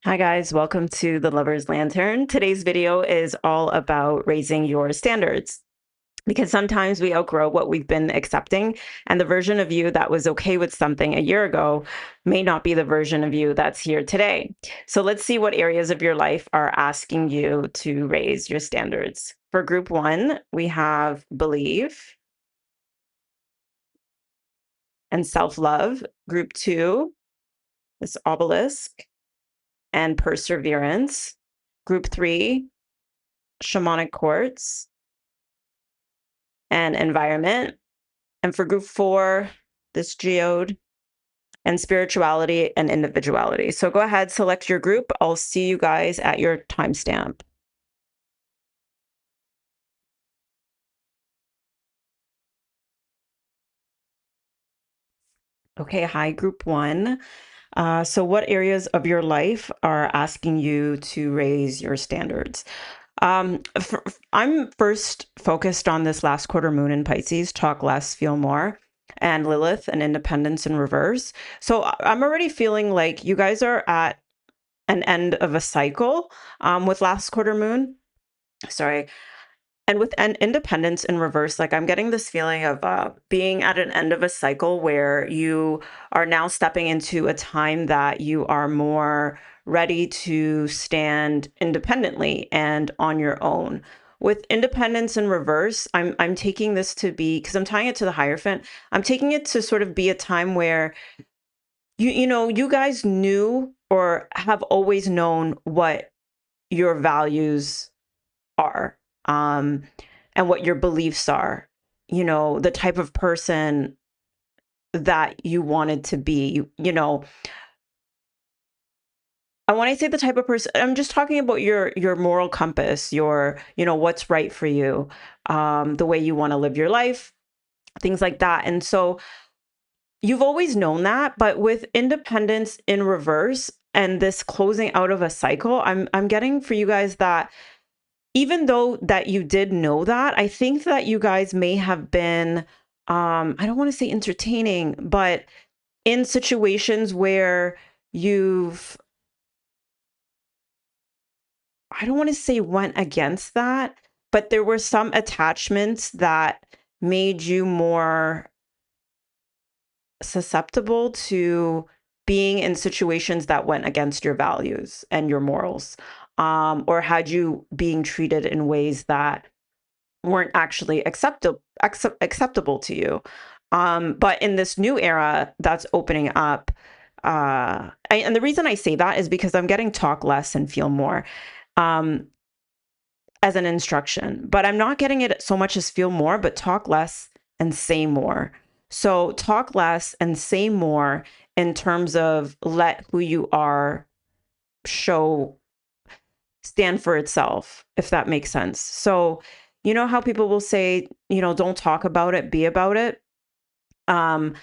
Hi guys, welcome to the Lover's Lantern. Today's video is all about raising your standards because sometimes we outgrow what we've been accepting, and the version of you that was okay with something a year ago may not be the version of you that's here today. So let's see what areas of your life are asking you to raise your standards. For group one, we have believe and self-love. Group two is obelisk and perseverance. Group three, shamanic quartz and environment. And for group four, this geode and spirituality and individuality. So go ahead, select your group. I'll see you guys at your timestamp. Okay, hi, group one. So what areas of your life are asking you to raise your standards? I'm first focused on this last quarter moon in Pisces, talk less, feel more, and Lilith and independence in reverse. So I'm already feeling like you guys are at an end of a cycle with last quarter moon. Sorry. And with an independence in reverse, like I'm getting this feeling of being at an end of a cycle where you are now stepping into a time that you are more ready to stand independently and on your own. With independence in reverse, I'm taking this to be, because I'm tying it to the Hierophant, I'm taking it to sort of be a time where you guys knew or have always known what your values are, um, and what your beliefs are, the type of person that you wanted to be. And when I say the type of person, I'm just talking about your moral compass, what's right for you, the way you want to live your life, things like that. And so you've always known that, but with independence in reverse and this closing out of a cycle, I'm getting for you guys that even though that you did know that, I think that you guys may have been, I don't want to say entertaining, but in situations where you've, I don't want to say went against that, but there were some attachments that made you more susceptible to being in situations that went against your values and your morals, or had you being treated in ways that weren't actually acceptable to you. But in this new era that's opening up, and the reason I say that is because I'm getting talk less and feel more. Um, as an instruction, but I'm not getting it so much as feel more, but talk less and say more. So talk less and say more in terms of let who you are show, stand for itself, if that makes sense. So, you know how people will say, don't talk about it, be about it. Um,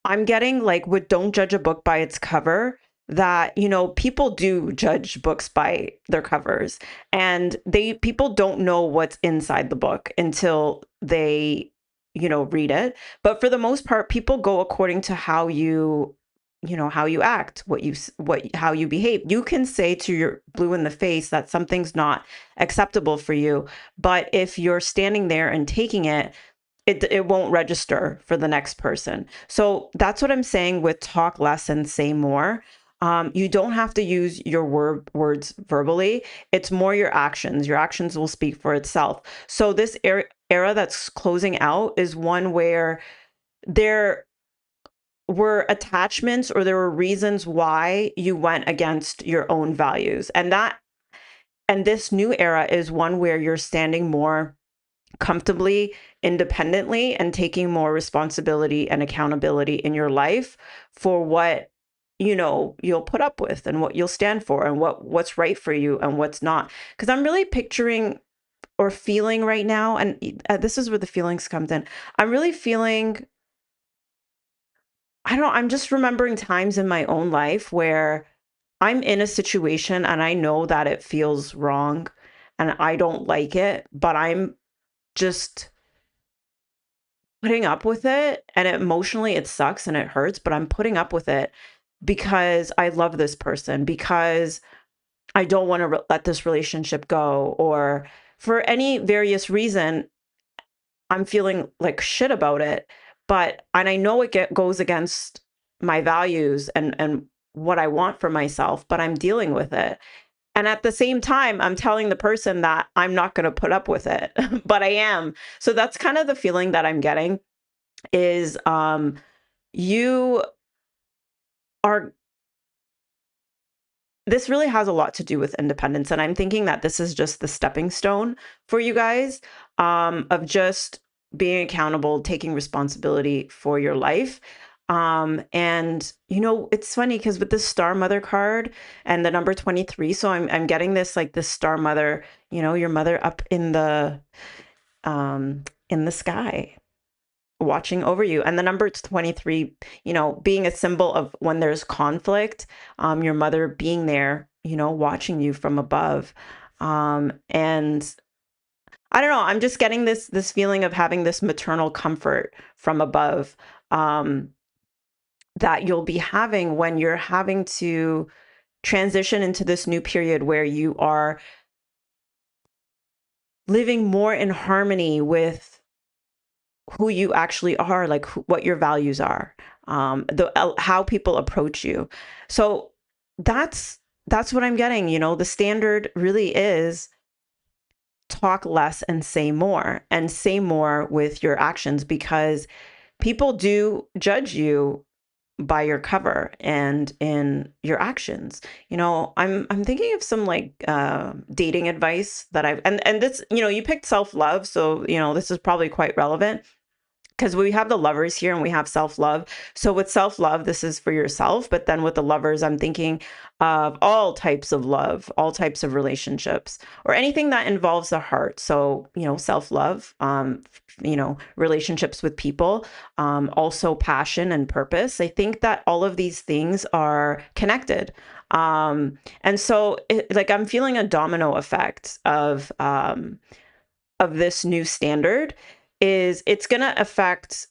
I'm getting like with don't judge a book by its cover, that people do judge books by their covers, and people don't know what's inside the book until they read it. But for the most part, people go according to how you act, how you behave. You can say to your blue in the face that something's not acceptable for you, but if you're standing there and taking it, it won't register for the next person. So that's what I'm saying with talk less and say more. You don't have to use your words verbally. It's more your actions. Your actions will speak for itself. So this era that's closing out is one where there were attachments or there were reasons why you went against your own values. And this new era is one where you're standing more comfortably, independently, and taking more responsibility and accountability in your life for what you'll put up with and what you'll stand for and what's right for you and what's not. Because I'm really picturing or feeling right now, and this is where the feelings comes in. I'm really feeling, I'm just remembering times in my own life where I'm in a situation and I know that it feels wrong and I don't like it, but I'm just putting up with it, and emotionally it sucks and it hurts, but I'm putting up with it because I love this person, because I don't want to let this relationship go, or for any various reason, I'm feeling like shit about it. And I know goes against my values and what I want for myself, but I'm dealing with it. And at the same time, I'm telling the person that I'm not going to put up with it, but I am. So that's kind of the feeling that I'm getting is you are this really has a lot to do with independence. And I'm thinking that this is just the stepping stone for you guys, of just being accountable, taking responsibility for your life. And it's funny because with the star mother card and the number 23, so I'm getting this like this star mother, your mother up in the sky watching over you. And the number 23, being a symbol of when there's conflict, your mother being there, watching you from above. And I don't know, I'm just getting this feeling of having this maternal comfort from above, um, that you'll be having when you're having to transition into this new period where you are living more in harmony with who you actually are, like what your values are, how people approach you. So that's what I'm getting. The standard really is talk less and say more with your actions, because people do judge you by your cover and in your actions. I'm thinking of some like dating advice that and this, you picked self-love, so this is probably quite relevant because we have the lovers here and we have self-love. So with self-love, this is for yourself. But then with the lovers, I'm thinking of all types of love, all types of relationships, or anything that involves the heart. So, self-love, relationships with people, also passion and purpose. I think that all of these things are connected. And so like I'm feeling a domino effect of this new standard is it's going to affect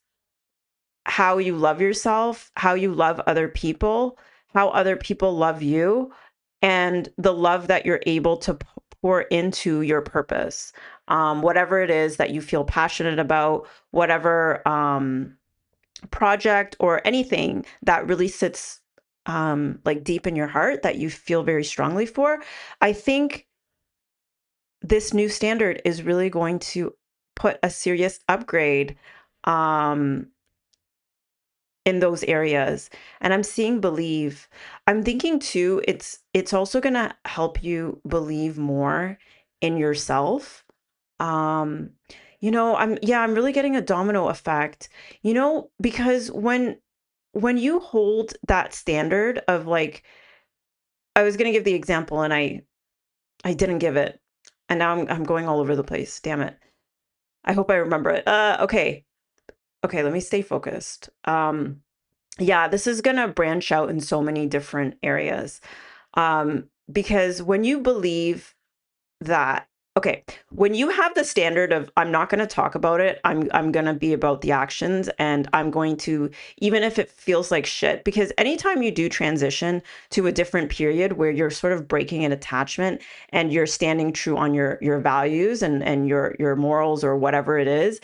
how you love yourself, how you love other people, how other people love you, and the love that you're able to pour into your purpose. Whatever it is that you feel passionate about, whatever project or anything that really sits like deep in your heart that you feel very strongly for, I think this new standard is really going to put a serious upgrade um, in those areas. And I'm seeing believe. I'm thinking too, it's also going to help you believe more in yourself. Um, I'm really getting a domino effect, because when you hold that standard of like, I was going to give the example and I didn't give it. And now I'm going all over the place. Damn it. I hope I remember it. Okay. Okay, let me stay focused. Yeah, this is going to branch out in so many different areas. Because when you believe that, okay, when you have the standard of I'm not going to talk about it, I'm going to be about the actions, and I'm going to, even if it feels like shit, because anytime you do transition to a different period where you're sort of breaking an attachment and you're standing true on your values and your morals or whatever it is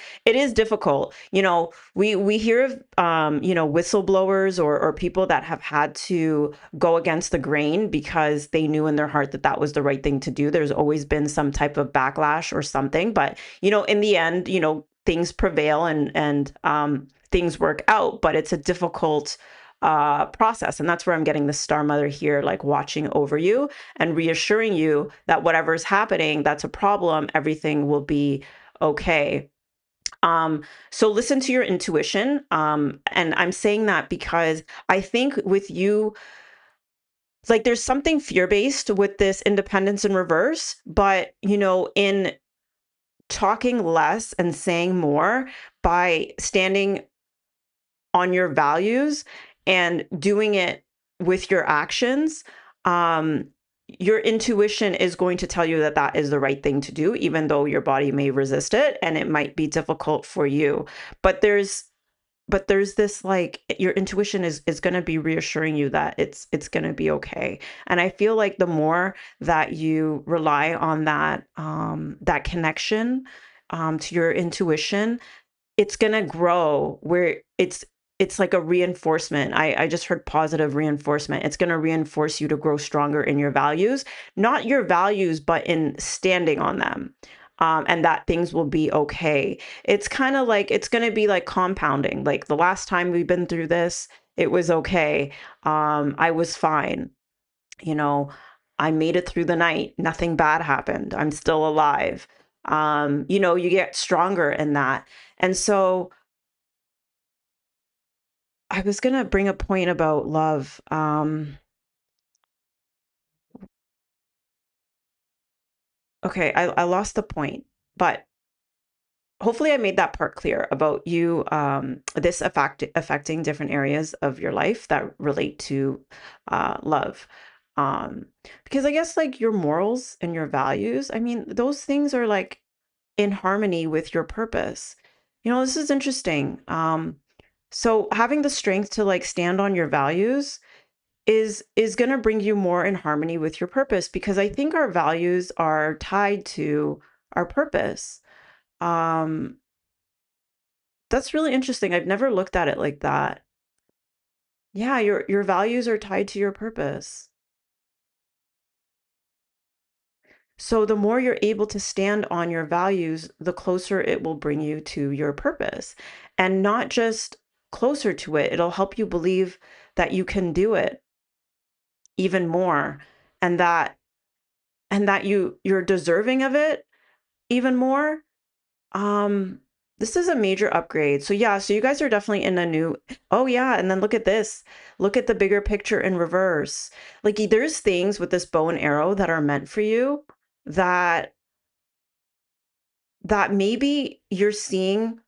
difficult. We hear of whistleblowers or people that have had to go against the grain because they knew in their heart that that was the right thing to do. There's always been some type of backlash or something, but in the end, things prevail and things work out, but it's a difficult process. And that's where I'm getting the star mother here, like watching over you and reassuring you that whatever's happening, that's a problem, everything will be okay. So listen to your intuition. And I'm saying that because I think with you, like there's something fear-based with this independence in reverse, but in talking less and saying more by standing on your values and doing it with your actions, um, your intuition is going to tell you that that is the right thing to do, even though your body may resist it and it might be difficult for you. But but there's this like your intuition is going to be reassuring you that it's going to be okay. And I feel like the more that you rely on that that connection to your intuition, it's gonna grow where it's like a reinforcement. I just heard positive reinforcement. It's gonna reinforce you to grow stronger in your values, not your values, but in standing on them. And that things will be okay. It's kind of like it's gonna be like compounding. Like the last time we've been through this, it was okay. I was fine. You know, I made it through the night. Nothing bad happened. I'm still alive. You get stronger in that. And so I was gonna bring a point about love. Okay, I lost the point, but hopefully I made that part clear about you, this affecting different areas of your life that relate to love. Um, because I guess like your morals and your values, I mean, those things are like in harmony with your purpose. This is interesting. So having the strength to like stand on your values is going to bring you more in harmony with your purpose, because I think our values are tied to our purpose. Um that's really interesting. I've never looked at it like that. Yeah, your values are tied to your purpose. So the more you're able to stand on your values, the closer it will bring you to your purpose. And not just closer to it, it'll help you believe that you can do it even more, and that you're deserving of it even more. Um, this is a major upgrade. So yeah, so you guys are definitely in a new. Oh yeah, and then look at this. Look at the bigger picture in reverse. Like there's things with this bow and arrow that are meant for you that maybe you're seeing.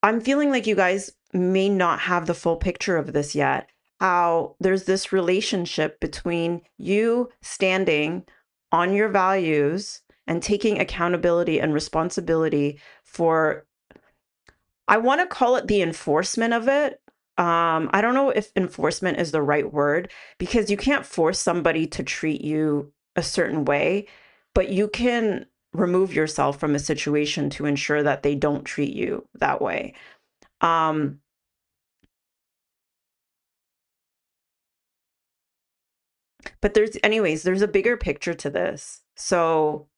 I'm feeling like you guys may not have the full picture of this yet. How there's this relationship between you standing on your values and taking accountability and responsibility for, I want to call it the enforcement of it. I don't know if enforcement is the right word, because you can't force somebody to treat you a certain way, but you can remove yourself from a situation to ensure that they don't treat you that way. Um, but there's a bigger picture to this. So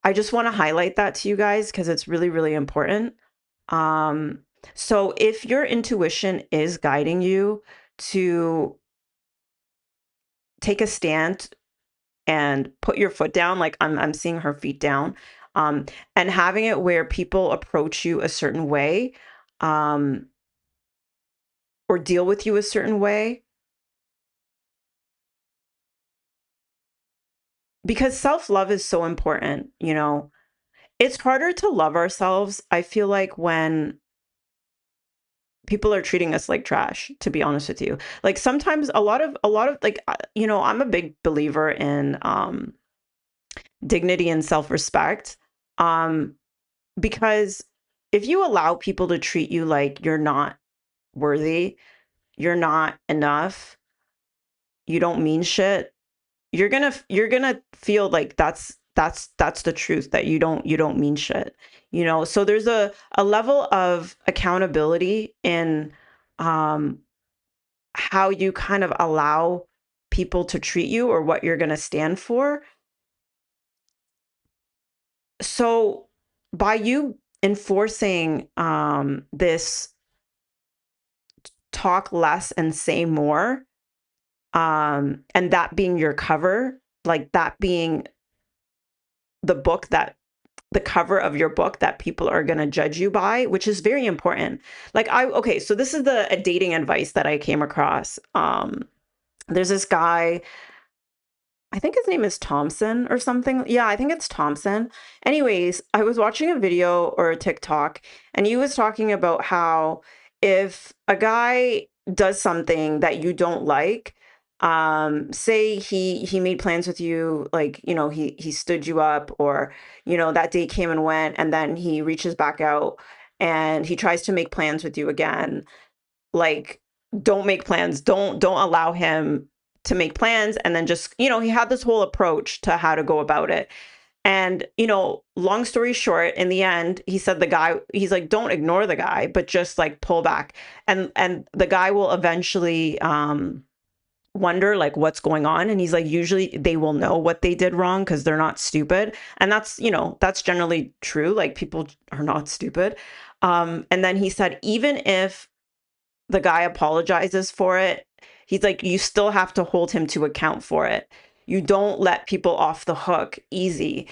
I just want to highlight that to you guys because it's really, really important. Um, so if your intuition is guiding you to take a stand and put your foot down, like I'm seeing her feet down, um, and having it where people approach you a certain way, um, or deal with you a certain way, because self-love is so important. It's harder to love ourselves, I feel like, when people are treating us like trash, to be honest with you. Like sometimes a lot of like I'm a big believer in dignity and self-respect. Um because if you allow people to treat you like you're not worthy, you're not enough, you don't mean shit, you're gonna feel like that's the truth, that you don't mean shit. So there's a level of accountability in um how you kind of allow people to treat you, or what you're gonna stand for. So by you enforcing this talk less and say more, and that being your cover, like that being the book that the cover of your book that people are going to judge you by, which is very important. Like okay, so this is the dating advice that I came across. There's this guy, I think his name is Thompson or something. Yeah, I think it's Thompson. Anyways, I was watching a video or a TikTok, and he was talking about how if a guy does something that you don't like, say he made plans with you, like, he stood you up, or, that date came and went, and then he reaches back out and he tries to make plans with you again, like, don't make plans. Don't allow him to make plans. And then just, he had this whole approach to how to go about it. And, long story short, in the end, he said he's like, don't ignore the guy, but just like pull back. And the guy will eventually wonder like what's going on. And he's like, usually they will know what they did wrong because they're not stupid. And that's generally true. Like, people are not stupid. And then he said, even if the guy apologizes for it, he's like, you still have to hold him to account for it. You don't let people off the hook easy.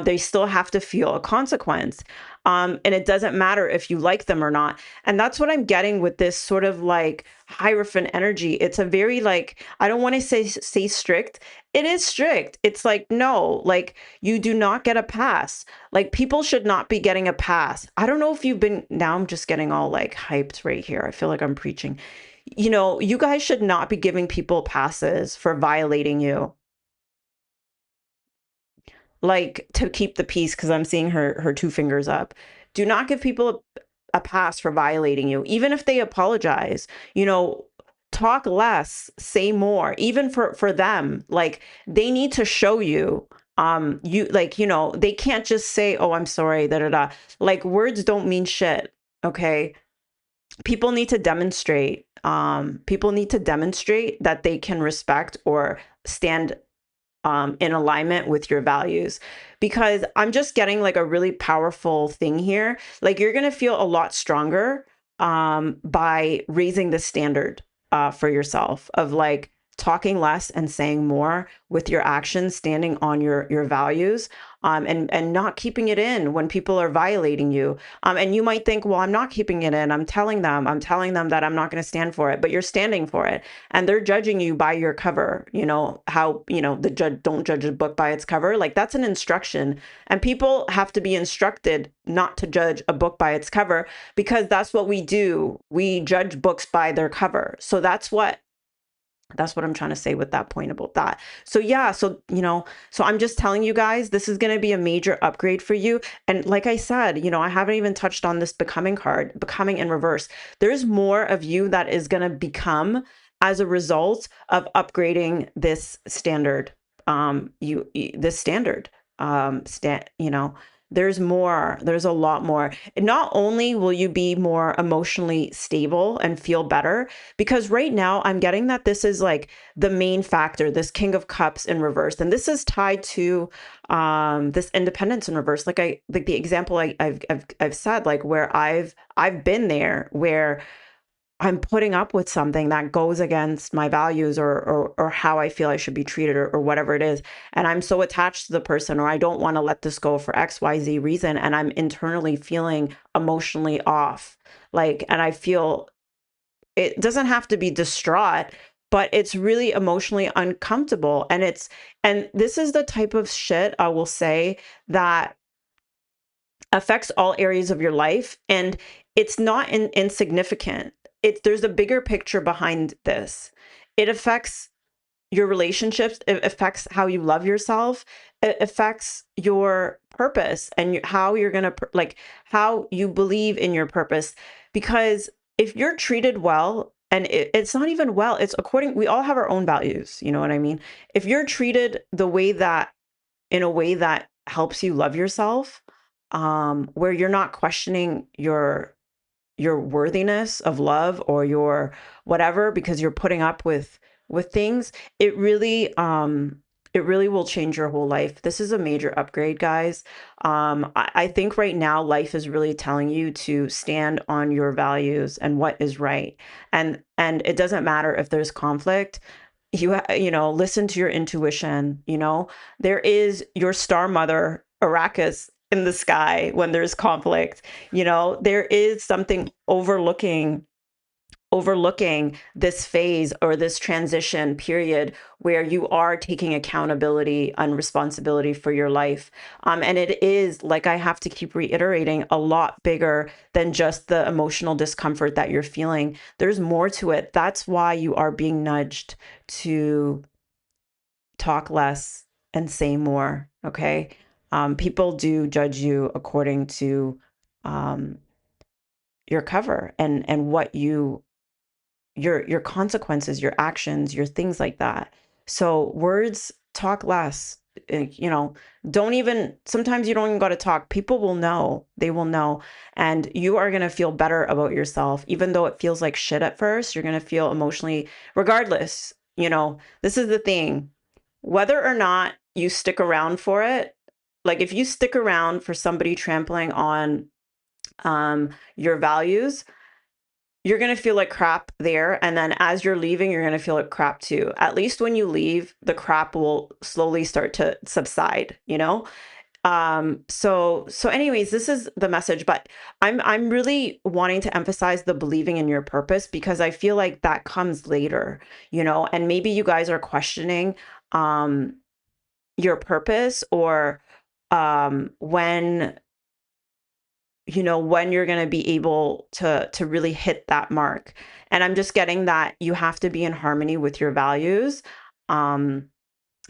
They still have to feel a consequence. And it doesn't matter if you like them or not. And that's what I'm getting with this sort of like Hierophant energy. It's a very like, I don't want to say strict. It is strict. It's like, no, like, you do not get a pass. Like, people should not be getting a pass. I don't know if you've been, now I'm just getting all like hyped right here. I feel like I'm preaching. You guys should not be giving people passes for violating you, like, to keep the peace, because I'm seeing her two fingers up. Do not give people a pass for violating you, even if they apologize. Talk less, say more, even for them. Like, they need to show you. You like, they can't just say, "Oh, I'm sorry," da da da. Like, words don't mean shit. Okay, people need to demonstrate. People need to demonstrate that they can respect or stand in alignment with your values, because I'm just getting like a really powerful thing here. Like, you're going to feel a lot stronger by raising the standard for yourself of like talking less and saying more with your actions, standing on your values, and not keeping it in when people are violating you. And you might think, well, I'm not keeping it in. I'm telling them that I'm not going to stand for it, but you're standing for it, and they're judging you by your cover. How, the judge, don't judge a book by its cover. Like, that's an instruction, and people have to be instructed not to judge a book by its cover, because that's what we do. We judge books by their cover. So that's what I'm trying to say with that point about that. So yeah, so I'm just telling you guys, this is going to be a major upgrade for you. And like I said, I haven't even touched on this becoming card, becoming in reverse. There's more of you that is going to become as a result of upgrading this standard. This standard, there's a lot more. And not only will you be more emotionally stable and feel better, because right now I'm getting that this is like the main factor, this King of Cups in reverse. And this is tied to this independence in reverse. Like the example I've said, like, where I've been there, where I'm putting up with something that goes against my values, or how I feel I should be treated, or whatever it is. And I'm so attached to the person, or I don't want to let this go for XYZ reason. And I'm internally feeling emotionally off. Like, and I feel it doesn't have to be distraught, but it's really emotionally uncomfortable. And this is the type of shit, I will say, that affects all areas of your life. And it's not insignificant. There's a bigger picture behind this. It affects your relationships. It affects how you love yourself. It affects your purpose, and how you're going to, like, how you believe in your purpose. Because if you're treated well, and it's not even well, it's according, we all have our own values. You know what I mean? If you're treated in a way that helps you love yourself, where you're not questioning your worthiness of love, or your whatever, because you're putting up with things, it really will change your whole life. This is a major upgrade, guys. I think right now life is really telling you to stand on your values and what is right. And it doesn't matter if there's conflict. Listen to your intuition. There is your star mother, Arrakis, in the sky when there's conflict. There is something overlooking this phase, or this transition period, where you are taking accountability and responsibility for your life. And it is, like, I have to keep reiterating, a lot bigger than just the emotional discomfort that you're feeling. There's more to it. That's why you are being nudged to talk less and say more. Okay. People do judge you according to, um, your cover and what your consequences, your actions, your things like that. So words talk less. You know, don't even, sometimes you don't even got to talk. People will know. They will know. And you are going to feel better about yourself. Even though it feels like shit at first, you're going to feel emotionally, regardless. You know, this is the thing. Whether or not you stick around for it, like if you stick around for somebody trampling on your values, you're going to feel like crap there. And then as you're leaving, you're going to feel like crap too. At least when you leave, the crap will slowly start to subside, you know? So anyways, this is the message, but I'm really wanting to emphasize the believing in your purpose, because I feel like that comes later, you know, and maybe you guys are questioning um your purpose, or when, you know, when you're going to be able to really hit that mark. And I'm just getting that you have to be in harmony with your values um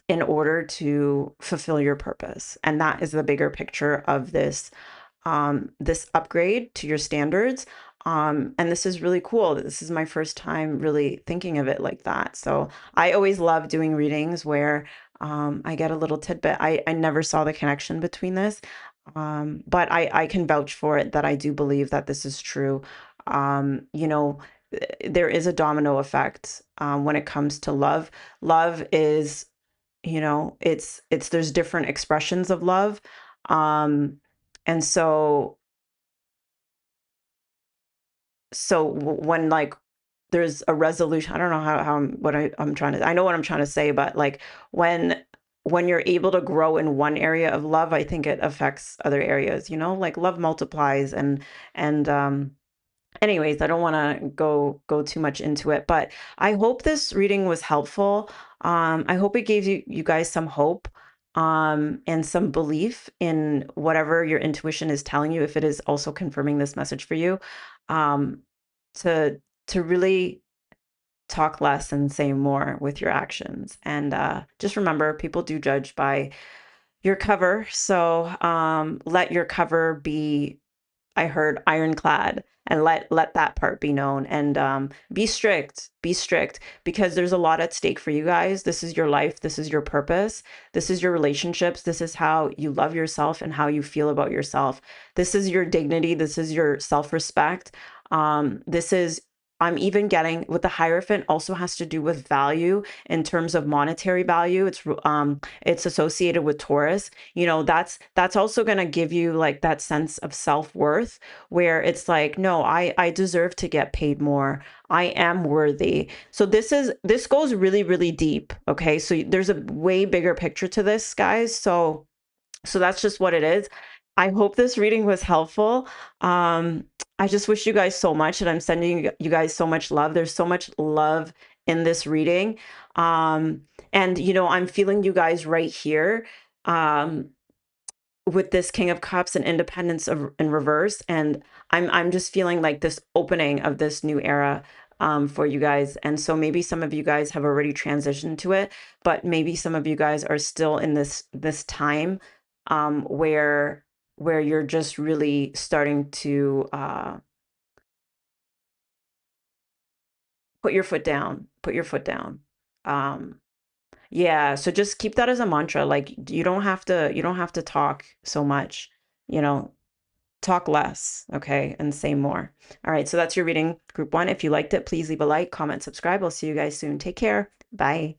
in order to fulfill your purpose. And that is the bigger picture of this upgrade to your standards. And this is really cool. This is my first time really thinking of it like that. So I always love doing readings where I get a little tidbit. I never saw the connection between this, but I can vouch for it that I do believe that this is true. You know, there is a domino effect when it comes to love. Love is, you know, it's there's different expressions of love. Um, and when like there's a resolution, I don't know how I'm trying to, I know what I'm trying to say, but like when when you're able to grow in one area of love, I think it affects other areas, you know, like love multiplies. And anyways, I don't want to go too much into it, but I hope this reading was helpful. I hope it gave you guys some hope and some belief in whatever your intuition is telling you, if it is also confirming this message for you. Um, to really talk less and say more with your actions. And just remember, people do judge by your cover. So let your cover be, I heard, ironclad, and let that part be known. And be strict, because there's a lot at stake for you guys. This is your life. This is your purpose. This is your relationships. This is how you love yourself and how you feel about yourself. This is your dignity. This is your self-respect. This is, I'm even getting with the Hierophant, also has to do with value in terms of monetary value. It's associated with Taurus. You know, that's also going to give you like that sense of self-worth, where it's like, no, I deserve to get paid more. I am worthy. So this goes really, really deep. Okay. So there's a way bigger picture to this, guys. So that's just what it is. I hope this reading was helpful. Um, I just wish you guys so much, and I'm sending you guys so much love. There's so much love in this reading. And you know, I'm feeling you guys right here. Um, with this King of Cups and Independence in reverse, and I'm just feeling like this opening of this new era for you guys. And so maybe some of you guys have already transitioned to it, but maybe some of you guys are still in this time where you're just really starting to put your foot down, put your foot down. Um, yeah, so just keep that as a mantra. Like you don't have to talk so much, you know, talk less, okay, and say more. All right, so that's your reading, group one. If you liked it, please leave a like, comment, subscribe. I'll see you guys soon. Take care. Bye.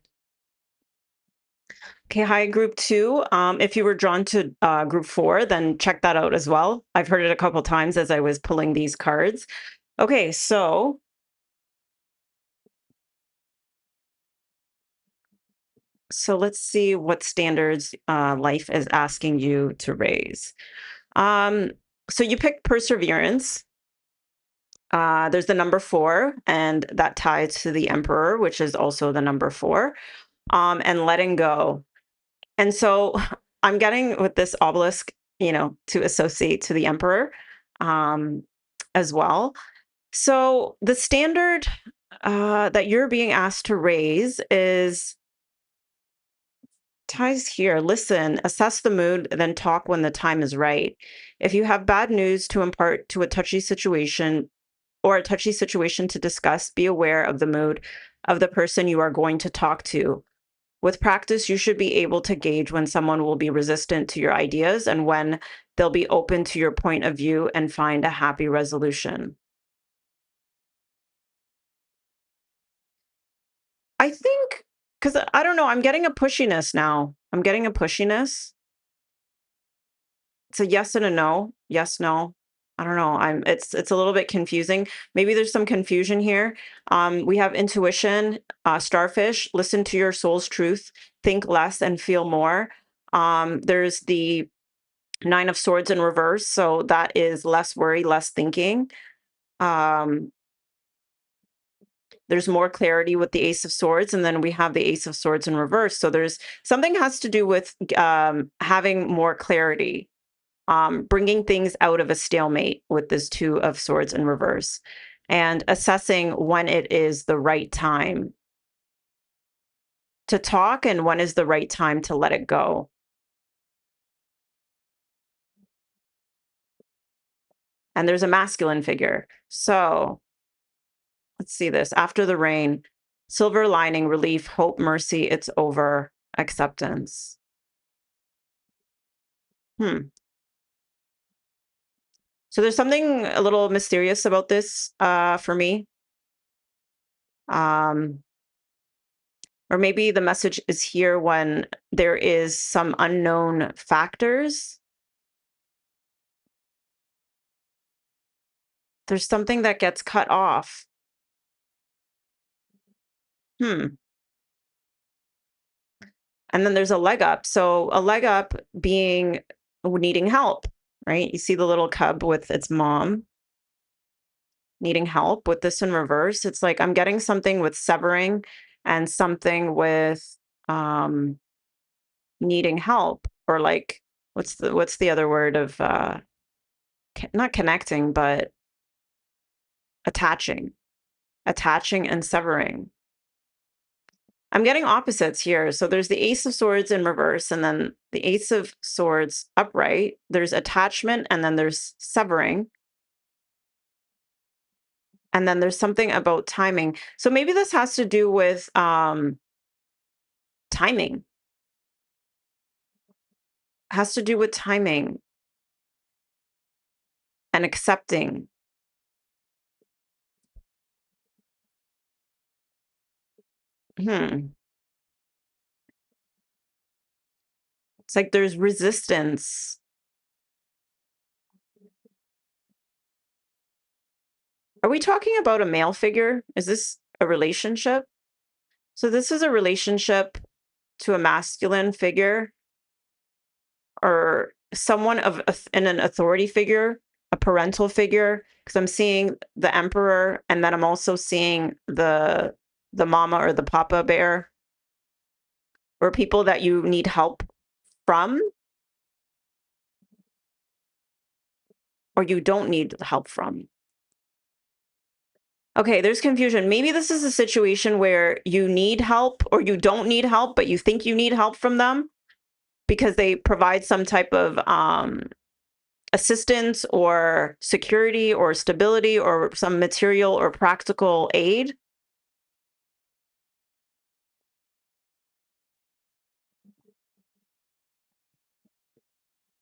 Okay, hi, group two. If you were drawn to group four, then check that out as well. I've heard it a couple times as I was pulling these cards. Okay, so let's see what standards life is asking you to raise. Um, so you picked perseverance. There's the number four, and that ties to the Emperor, which is also the number four, and letting go. And so I'm getting with this obelisk, you know, to associate to the Emperor um, as well. So the standard that you're being asked to raise is ties here. Listen, assess the mood, then talk when the time is right. If you have bad news to impart to a touchy situation or a touchy situation to discuss, be aware of the mood of the person you are going to talk to. With practice, you should be able to gauge when someone will be resistant to your ideas and when they'll be open to your point of view and find a happy resolution. I think, because I don't know, I'm getting a pushiness now. I'm getting a pushiness. It's a yes and a no. Yes, no. I don't know. It's a little bit confusing. Maybe there's some confusion here. We have intuition, starfish, listen to your soul's truth, think less and feel more. There's the Nine of Swords in reverse, so that is less worry, less thinking. Um, there's more clarity with the Ace of Swords, and then we have the Ace of Swords in reverse. So there's something has to do with having more clarity, bringing things out of a stalemate with this Two of Swords in reverse, and assessing when it is the right time to talk and when is the right time to let it go. And there's a masculine figure. So let's see this. After the rain, silver lining, relief, hope, mercy, it's over, acceptance. Hmm. So there's something a little mysterious about this for me. Um, or maybe the message is here when there is some unknown factors. There's something that gets cut off. Hmm. And then there's a leg up. So a leg up being needing help, right? You see the little cub with its mom needing help with this in reverse. It's like I'm getting something with severing and something with um needing help, or like what's the other word of not connecting but attaching, attaching and severing. I'm getting opposites here. So there's the Ace of Swords in reverse and then the Ace of Swords upright. There's attachment and then there's severing. And then there's something about timing. So maybe this has to do with timing. Has to do with timing and accepting. Hmm. It's like there's resistance. Are we talking about a male figure? Is this a relationship? So this is a relationship to a masculine figure or someone in an authority figure, a parental figure, because I'm seeing the emperor and then I'm also seeing the mama or the papa bear, or people that you need help from or you don't need help from. Okay, there's confusion. Maybe this is a situation where you need help or you don't need help, but you think you need help from them because they provide some type of assistance or security or stability or some material or practical aid.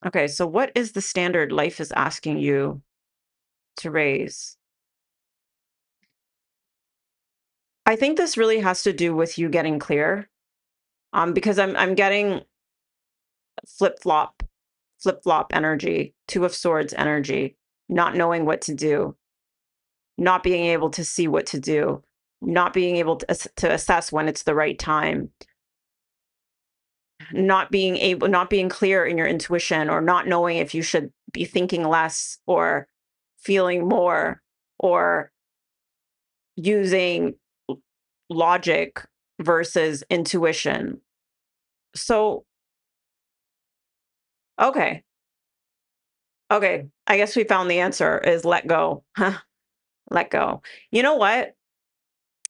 Okay, so what is the standard life is asking you to raise? I think this really has to do with you getting clear. Because I'm getting flip flop, flip flop energy, Two of Swords energy, not knowing what to do, not being able to see what to do, not being able to assess when it's the right time, not being clear in your intuition, or not knowing if you should be thinking less or feeling more or using logic versus intuition. So, okay. Okay. I guess we found the answer is let go. Let go. You know what?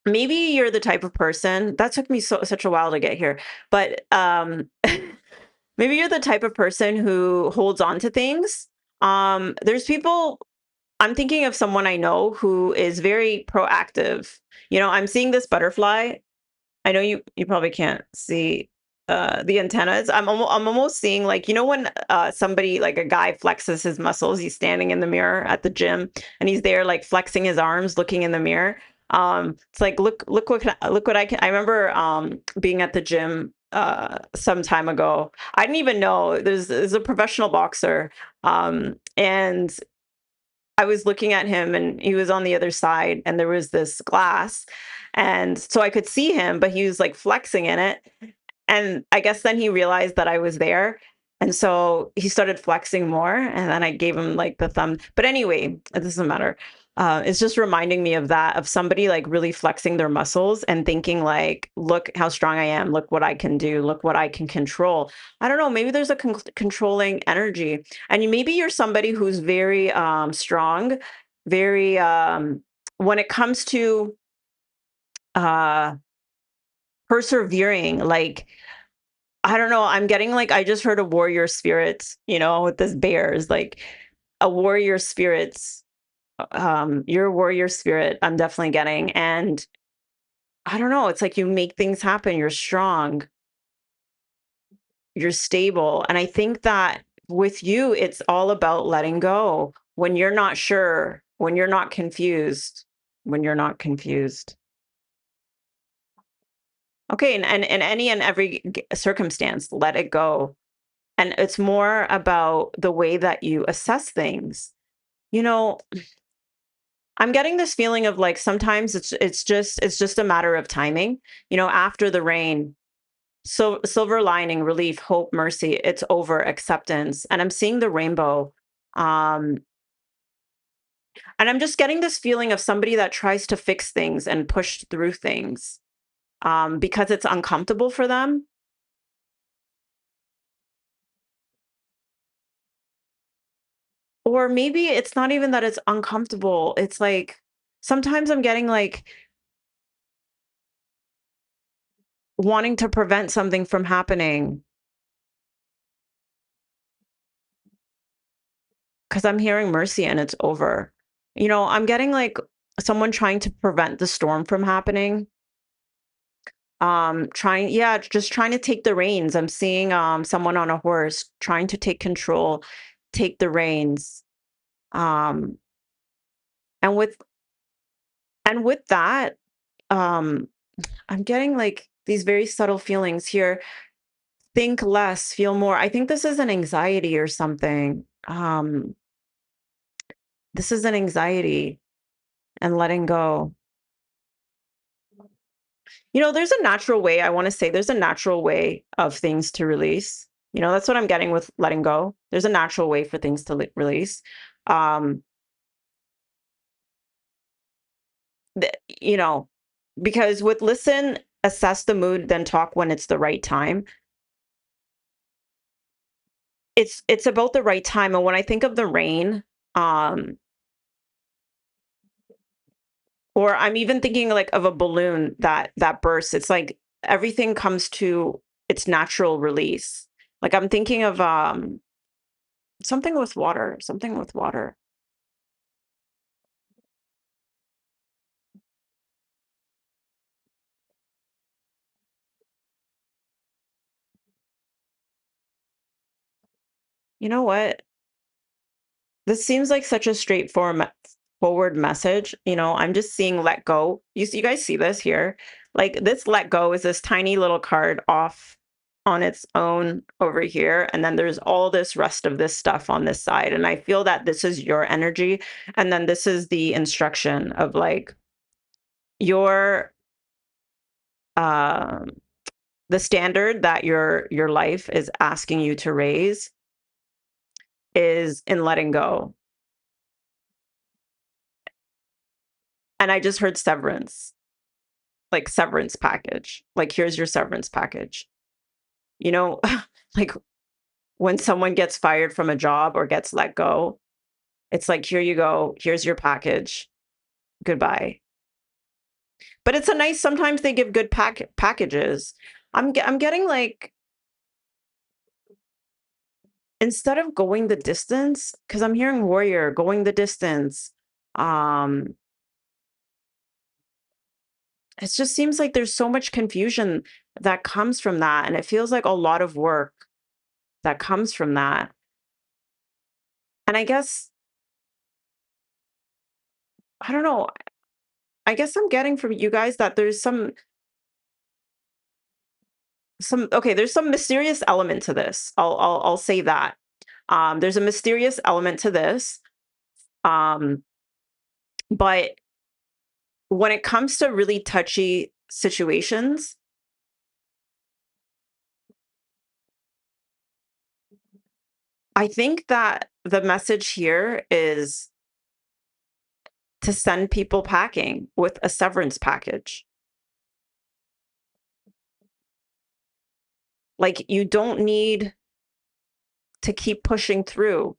maybe you're the type of person that took me such a while to get here, but maybe you're the type of person who holds on to things. There's people I'm thinking of someone I know who is very proactive. I'm seeing this butterfly. I know you probably can't see the antennas. I'm almost seeing, like, when somebody, like a guy, flexes his muscles. He's standing in the mirror at the gym and he's there like flexing his arms, looking in the mirror. It's like, look what I can. I remember being at the gym some time ago. I didn't even know there's a professional boxer, and I was looking at him and he was on the other side and there was this glass. And so I could see him, but he was like flexing in it. And I guess then he realized that I was there. And so he started flexing more. And then I gave him like the thumb. But anyway, it doesn't matter. It's just reminding me of that, of somebody like really flexing their muscles and thinking like, look how strong I am. Look what I can do. Look what I can control. I don't know. Maybe there's a controlling energy, and maybe you're somebody who's very strong, very when it comes to uh persevering, like, I don't know, I'm getting like, I just heard a warrior spirit, with this bears, like a warrior spirit. You're a warrior spirit, I'm definitely getting. And I don't know, it's like you make things happen, you're strong, you're stable. And I think that with you, it's all about letting go when you're not sure, when you're not confused, when you're not confused. Okay, and in any and every circumstance, let it go. And it's more about the way that you assess things. You know, I'm getting this feeling of like, sometimes it's just a matter of timing. After the rain, so silver lining, relief, hope, mercy, it's over, acceptance. And I'm seeing the rainbow. Um, and I'm just getting this feeling of somebody that tries to fix things and push through things because it's uncomfortable for them. Or maybe it's not even that it's uncomfortable. It's like sometimes I'm getting like wanting to prevent something from happening because I'm hearing mercy and it's over. I'm getting like someone trying to prevent the storm from happening. Yeah, just trying to take the reins. I'm seeing someone on a horse trying to take control, take the reins. Um and with that, um I'm getting like these very subtle feelings here. Think less, feel more. I think this is an anxiety or something. This is an anxiety and letting go. There's a natural way, I want to say there's a natural way of things to release. That's what I'm getting with letting go. There's a natural way for things to release. Um, th- you know, because with listen, assess the mood, then talk when it's the right time. It's about the right time. And when I think of the rain, um, or I'm even thinking like of a balloon that bursts. It's like everything comes to its natural release. Like I'm thinking of something with water, something with water. You know what? This seems like such a straightforward forward message. I'm just seeing let go. You guys see this here? Like this let go is this tiny little card off on its own over here. And then there's all this rest of this stuff on this side. And I feel that this is your energy. And then this is the instruction of like your um the standard that your life is asking you to raise is in letting go. And I just heard severance. Like severance package. Like, here's your severance package. You know, like when someone gets fired from a job or gets let go, it's like, here you go. Here's your package. Goodbye. But it's a nice, sometimes they give good packages. I'm getting like, instead of going the distance, because I'm hearing warrior, going the distance. Um, it just seems like there's so much confusion that comes from that. And it feels like a lot of work that comes from that. And I guess, I don't know, I guess I'm getting from you guys that there's some okay, there's some mysterious element to this. I'll say that. There's a mysterious element to this. Um, but when it comes to really touchy situations, I think that the message here is to send people packing with a severance package. Like, you don't need to keep pushing through.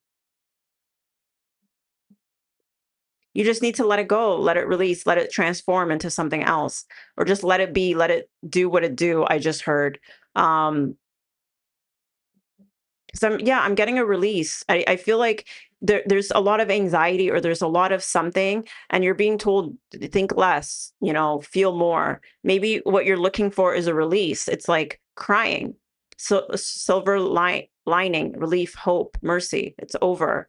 You just need to let it go, let it release, let it transform into something else, or just let it be, let it do what it do. I just heard. Um, because I'm getting a release. I feel like there's a lot of anxiety, or there's a lot of something, and you're being told to think less, feel more. Maybe what you're looking for is a release. It's like crying. So silver lining, relief, hope, mercy. It's over.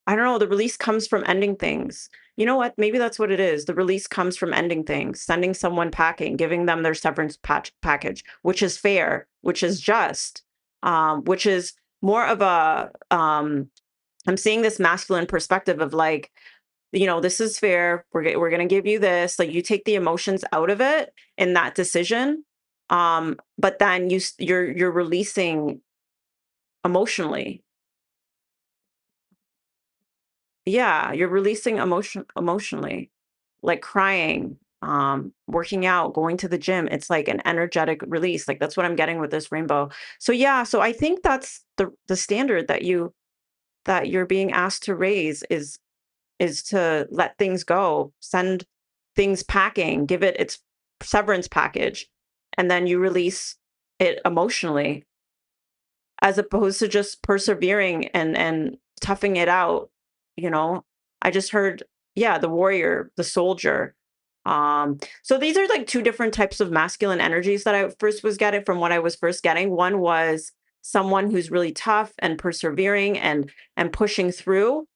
I don't know. The release comes from ending things. You know what? Maybe that's what it is. The release comes from ending things, sending someone packing, giving them their severance package, which is fair, which is just, which is more of a, I'm seeing this masculine perspective of like, this is fair. We're going to give you this. Like, you take the emotions out of it in that decision. But then you're releasing emotionally. Yeah, you're releasing emotionally, like crying, working out, going to the gym. It's like an energetic release. Like, that's what I'm getting with this rainbow. So yeah, so I think that's the standard that you're being asked to raise is to let things go, send things packing, give it its severance package, and then you release it emotionally, as opposed to just persevering and toughing it out, you know? I just heard, yeah, the warrior, the soldier. So these are like two different types of masculine energies that I first was getting from what I was first getting. One was someone who's really tough and persevering and pushing through.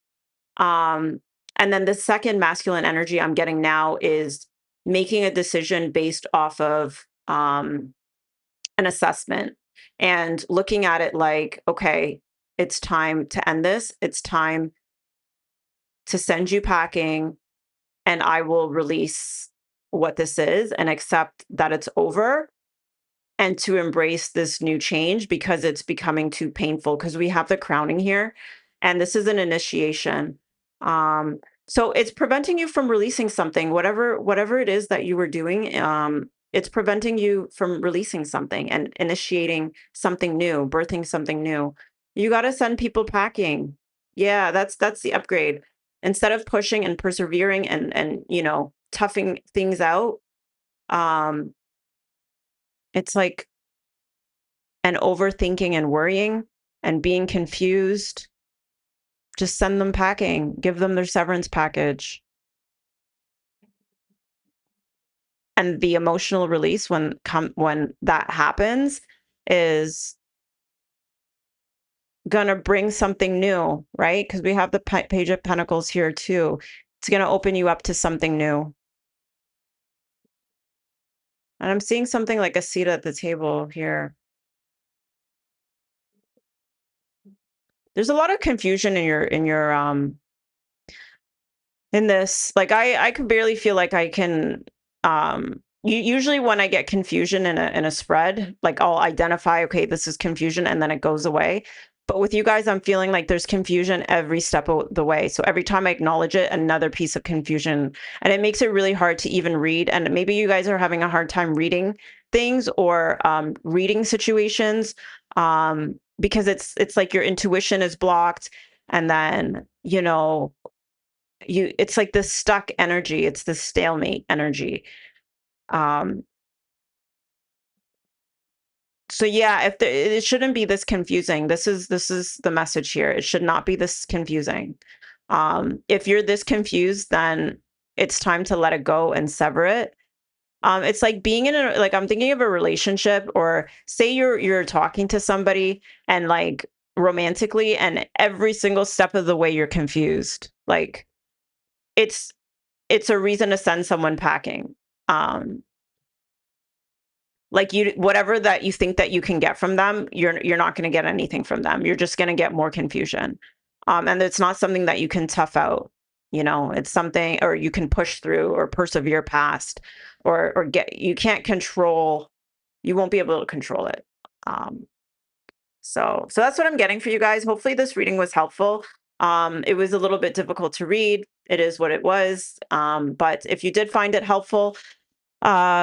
Um, and then the second masculine energy I'm getting now is making a decision based off of an assessment and looking at it like, okay, it's time to end this. It's time to send you packing, and I will release what this is and accept that it's over, and to embrace this new change because it's becoming too painful, because we have the crowning here, and this is an initiation. So it's preventing you from releasing something, whatever it is that you were doing. It's preventing you from releasing something and initiating something new, birthing something new. You got to send people packing. Yeah, that's the upgrade. Instead of pushing and persevering and toughing things out, um it's like, and overthinking and worrying and being confused, just send them packing, give them their severance package. And the emotional release when that happens is gonna bring something new, right? Because we have the page of pentacles here too. It's gonna open you up to something new. And I'm seeing something like a seat at the table here. There's a lot of confusion in this. Like, I could barely feel like I can, usually when I get confusion in a spread, like, I'll identify, okay, this is confusion, and then it goes away. But with you guys, I'm feeling like there's confusion every step of the way. So every time I acknowledge it, another piece of confusion, and it makes it really hard to even read. And maybe you guys are having a hard time reading things, or reading situations, because it's like your intuition is blocked, and then it's like this stuck energy. It's this stalemate energy. Um, so yeah, if it shouldn't be this confusing. This is the message here. It should not be this confusing. If you're this confused, then it's time to let it go and sever it. It's like being in a like I'm thinking of a relationship, or say you're talking to somebody and like romantically, and every single step of the way you're confused. Like it's it's a reason to send someone packing. Um, like you whatever that you think that you can get from them, you're not going to get anything from them. You're just going to get more confusion. And it's not something that you can tough out. It's something, or you can push through or persevere past, or get you can't control. You won't be able to control it. Um, so that's what I'm getting for you guys. Hopefully this reading was helpful. It was a little bit difficult to read. It is what it was. But if you did find it helpful,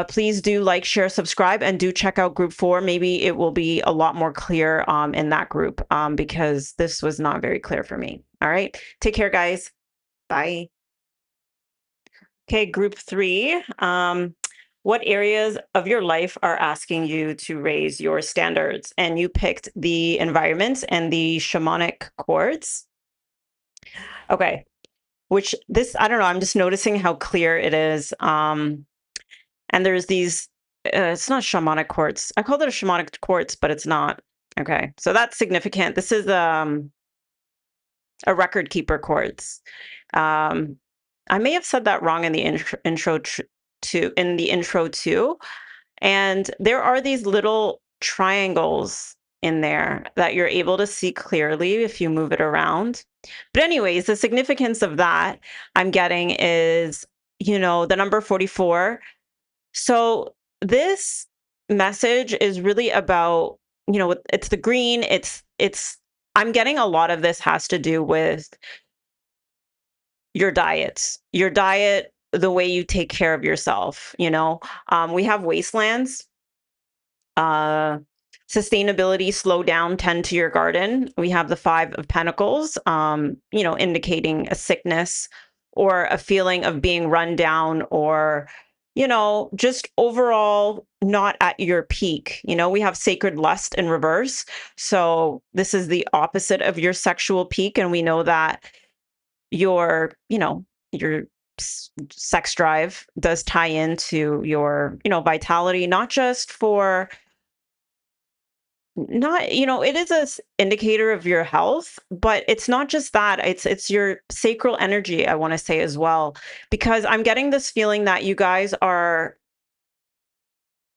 please do like, share, subscribe, and do check out group 4. Maybe it will be a lot more clear in that group, because this was not very clear for me. All right. Take care, guys. Bye. Okay, group 3. What areas of your life are asking you to raise your standards? And you picked the environment and the shamanic chords. Okay, which this, I don't know, I'm just noticing how clear it is. And there's these, it's not shamanic quartz. I called it a shamanic quartz, but it's not. Okay, so that's significant. This is a record keeper quartz. Um, I may have said that wrong in the intro too. And there are these little triangles in there that you're able to see clearly if you move it around. But anyways, the significance of that I'm getting is, the number 44. So this message is really about, it's the green, it's I'm getting a lot of this has to do with your diet, the way you take care of yourself. We have wastelands, uh, sustainability, slow down, tend to your garden. We have the 5 of Pentacles, indicating a sickness or a feeling of being run down, or, just overall not at your peak. We have sacred lust in reverse. So this is the opposite of your sexual peak. And we know that your sex drive does tie into your, vitality, not just for not it is a indicator of your health, but it's not just that. It's your sacral energy, I want to say as well, because I'm getting this feeling that you guys are,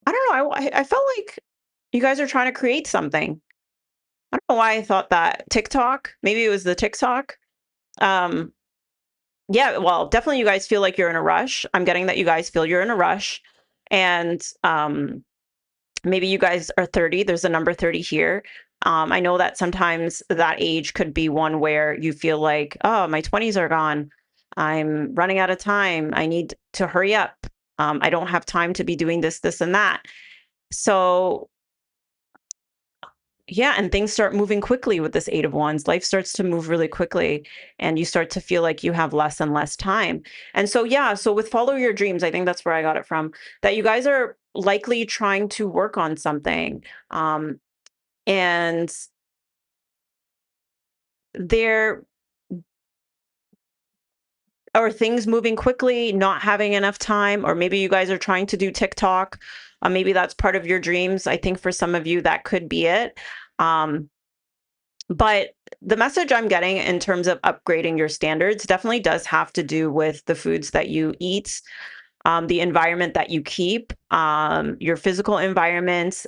I don't know, I felt like you guys are trying to create something. I don't know why I thought that. TikTok, maybe it was the TikTok. um yeah, well, definitely you guys feel like you're in a rush. I'm getting that you guys feel you're in a rush. And maybe you guys are 30. There's a number 30 here. I know that sometimes that age could be one where you feel like, oh, my 20s are gone. I'm running out of time. I need to hurry up. I don't have time to be doing this, this, and that. So, yeah, and things start moving quickly with this 8 of Wands. Life starts to move really quickly, and you start to feel like you have less and less time. And so, yeah, so with follow your dreams, I think that's where I got it from, that you guys are likely trying to work on something. And there are things moving quickly, not having enough time, or maybe you guys are trying to do TikTok. Maybe that's part of your dreams. I think for some of you, that could be it. But the message I'm getting in terms of upgrading your standards definitely does have to do with the foods that you eat, the environment that you keep, your physical environment,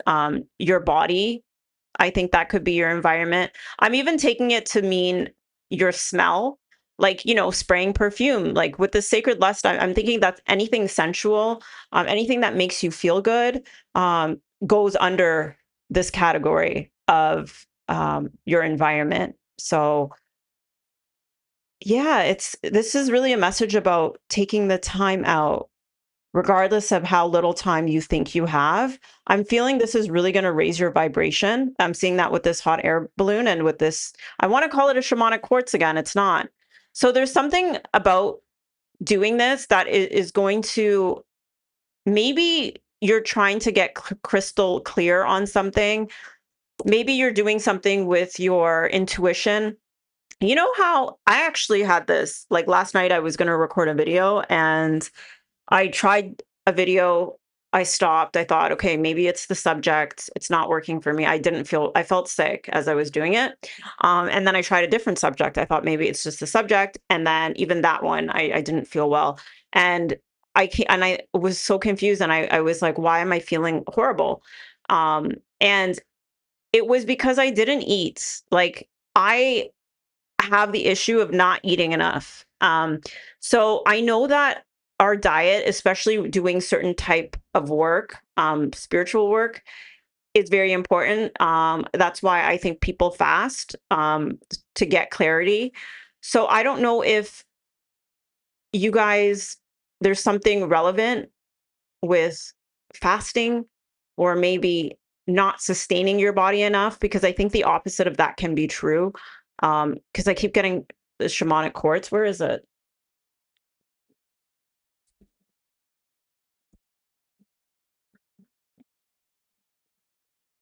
your body. I think that could be your environment. I'm even taking it to mean your smell, like, spraying perfume. Like with the sacred lust, I'm thinking that's anything sensual, anything that makes you feel good, goes under this category of your environment. So, yeah, this is really a message about taking the time out, regardless of how little time you think you have. I'm feeling this is really going to raise your vibration. I'm seeing that with this hot air balloon and with this, I want to call it a shamanic quartz again. It's not. So there's something about doing this that is going to, maybe you're trying to get crystal clear on something. Maybe you're doing something with your intuition. You know how I actually had this, like last night I was going to record a video and I tried a video. I stopped. I thought, okay, maybe it's the subject. It's not working for me. I felt sick as I was doing it. And then I tried a different subject. I thought maybe it's just the subject. And then even that one, I didn't feel well. And I was so confused. And I was like, why am I feeling horrible? And it was because I didn't eat. Like, I have the issue of not eating enough. So I know that our diet, especially doing certain type of work, spiritual work, is very important. That's why I think people fast, to get clarity. So I don't know if you guys, there's something relevant with fasting, or maybe not sustaining your body enough, because I think the opposite of that can be true. Because I keep getting the shamanic quartz. Where is it?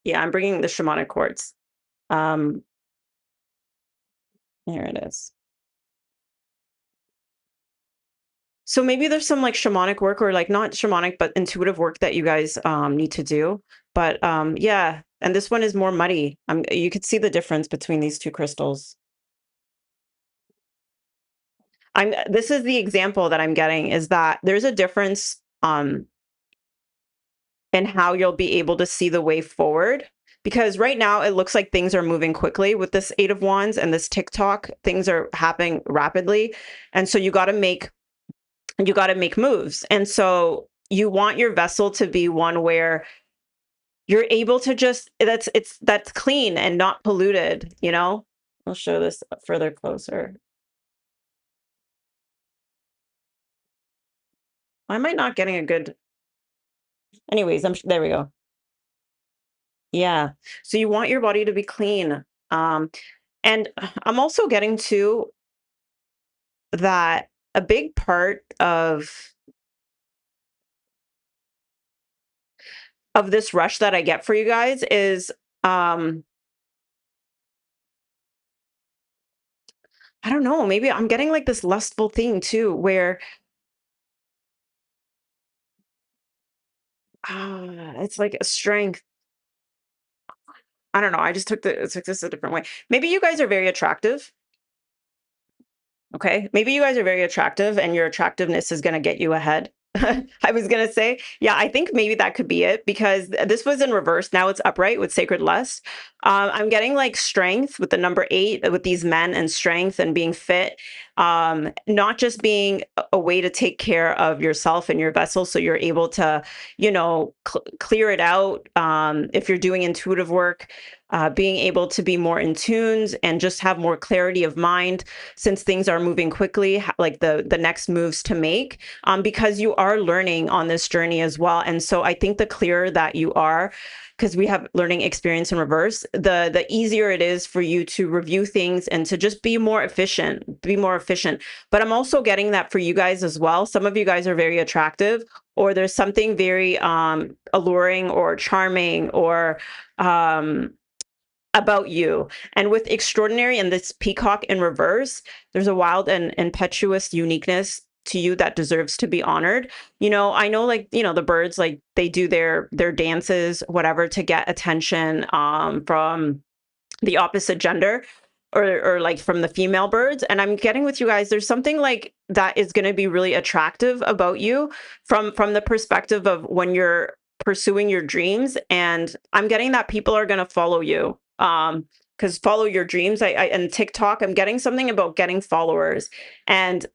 Yeah, I'm bringing the shamanic quartz. Um, Here it is. So maybe there's some like shamanic work, or like not shamanic, but intuitive work that you guys need to do. But yeah, and this one is more muddy. You could see the difference between these two crystals. This is the example that I'm getting, is that there's a difference in how you'll be able to see the way forward. Because right now it looks like things are moving quickly with this Eight of Wands and this TikTok. Things are happening rapidly. And so you got to make moves. And so you want your vessel to be one where you're able to just, that's clean and not polluted, you know? I'll show this further closer. Why am I not getting a good, anyways, there we go. Yeah. So you want your body to be clean. And I'm also getting to that a big part of this rush that I get for you guys is, um I don't know, maybe I'm getting like this lustful thing too, where it's like a strength. I don't know. I just took this a different way. Maybe you guys are very attractive. Okay. Maybe you guys are very attractive and your attractiveness is going to get you ahead. I was going to say, yeah, I think maybe that could be it, because this was in reverse. Now it's upright with sacred lust. I'm getting like strength with the number 8, with these men, and strength and being fit, not just being a way to take care of yourself and your vessel. So you're able to, clear it out. If you're doing intuitive work, being able to be more in tunes and just have more clarity of mind, since things are moving quickly, like the next moves to make, because you are learning on this journey as well. And so I think the clearer that you are, because we have learning experience in reverse, the easier it is for you to review things and to just be more efficient. But I'm also getting that for you guys as well. Some of you guys are very attractive, or there's something very alluring or charming, or about you. And with extraordinary and this peacock in reverse, there's a wild and impetuous uniqueness to you that deserves to be honored. I know, like, the birds, like, they do their dances, whatever, to get attention from the opposite gender, or like from the female birds. And I'm getting with you guys, there's something like that is going to be really attractive about you, from the perspective of when you're pursuing your dreams. And I'm getting that people are going to follow you, because follow your dreams. And TikTok, I'm getting something about getting followers, and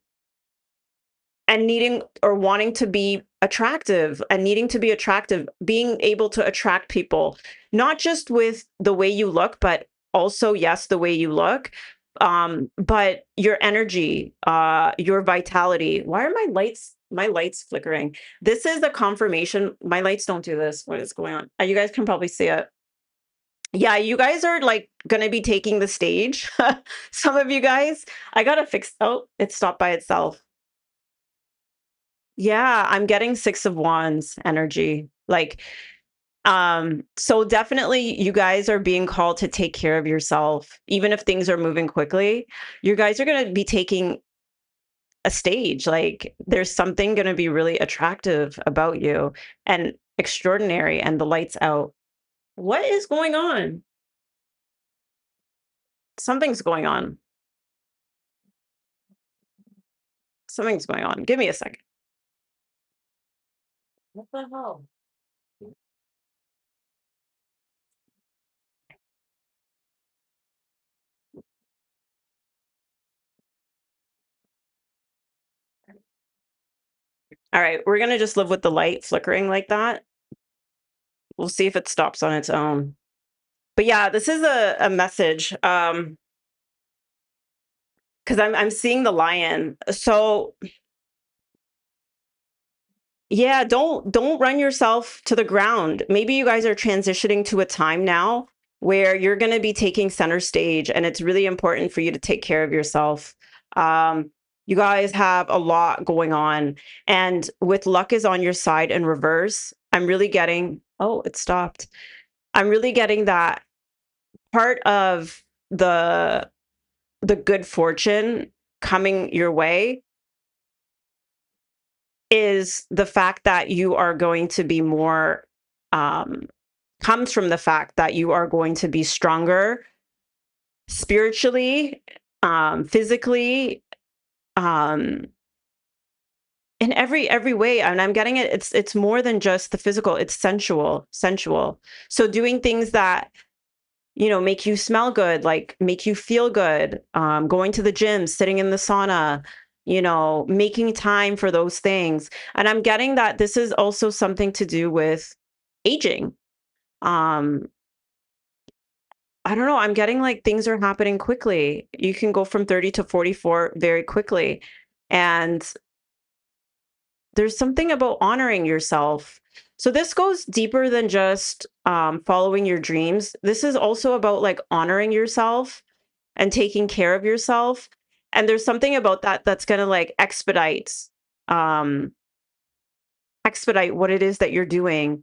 needing or wanting to be attractive, and needing to be attractive, being able to attract people, not just with the way you look, but also, yes, the way you look, but your energy, your vitality. Why are my lights flickering? This is a confirmation. My lights don't do this. What is going on? You guys can probably see it. Yeah, you guys are like going to be taking the stage. Some of you guys, I got to fix. Oh, it stopped by itself. Yeah, I'm getting 6 of wands energy. Like, so definitely you guys are being called to take care of yourself. Even if things are moving quickly, you guys are going to be taking a stage. Like, there's something going to be really attractive about you and extraordinary, and the lights out. What is going on? Something's going on. Something's going on. Give me a second. What the hell? All right, we're going to just live with the light flickering like that. We'll see if it stops on its own. But yeah, this is a message. Because I'm seeing the lion. So yeah, don't run yourself to the ground. Maybe you guys are transitioning to a time now where you're going to be taking center stage, and it's really important for you to take care of yourself. You guys have a lot going on, and with luck is on your side in reverse, I'm really getting, oh, it stopped. I'm really getting that part of the the good fortune coming your way is the fact that you are going to be more, um, comes from the fact that you are going to be stronger spiritually, physically, um, in every way. And I'm getting it. It's more than just the physical. It's sensual. So doing things that, make you smell good, like make you feel good, going to the gym, sitting in the sauna, making time for those things. And I'm getting that this is also something to do with aging. Um, I don't know. I'm getting like things are happening quickly. You can go from 30 to 44 very quickly. And there's something about honoring yourself. So this goes deeper than just following your dreams. This is also about like honoring yourself and taking care of yourself. And there's something about that that's going to like um expedite what it is that you're doing.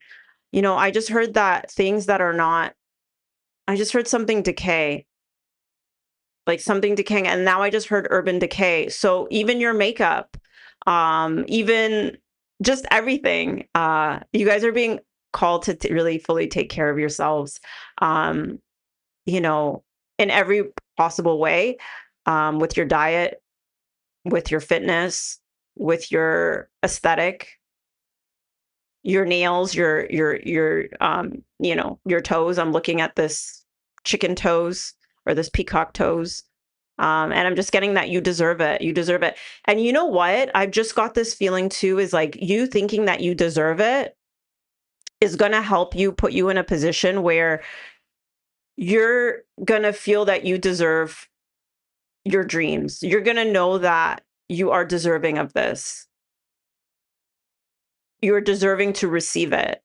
I just heard that things that are not, I just heard something decay, like something decaying, and now I just heard urban decay. So even your makeup, even just everything, you guys are being called to really fully take care of yourselves. Um you know in every possible way, with your diet, with your fitness, with your aesthetic, your nails, your toes. I'm looking at this chicken toes or this peacock toes. And I'm just getting that you deserve it. You deserve it. And you know what? I've just got this feeling too, is like you thinking that you deserve it is going to help you, put you in a position where you're going to feel that you deserve your dreams. You're going to know that you are deserving of this. You're deserving to receive it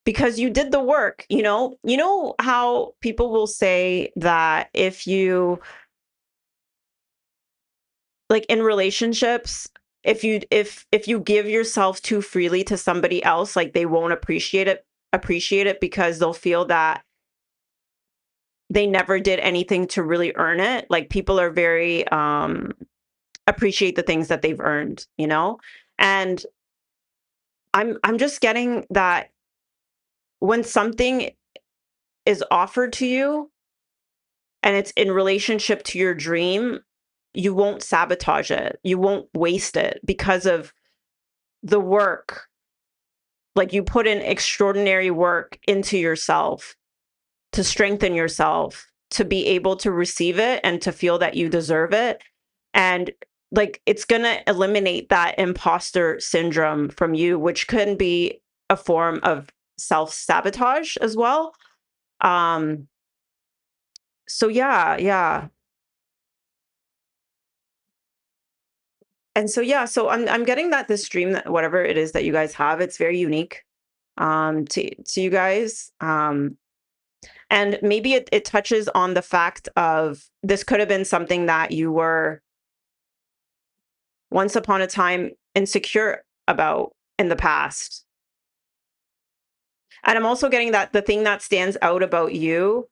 because you did the work. You know how people will say that if you, like in relationships, if you give yourself too freely to somebody else, like they won't appreciate it because they'll feel that they never did anything to really earn it. Like people are very appreciate the things that they've earned. And I'm just getting that when something is offered to you and it's in relationship to your dream, you won't sabotage it. You won't waste it because of the work. Like you put in extraordinary work into yourself to strengthen yourself, to be able to receive it and to feel that you deserve it. And like it's going to eliminate that imposter syndrome from you, which can be a form of self sabotage as well. Um, so yeah, yeah. And so yeah, so I'm getting that this dream, that whatever it is that you guys have, it's very unique to you guys. And maybe it touches on the fact of this could have been something that you were once upon a time insecure about in the past. And I'm also getting that the thing that stands out about you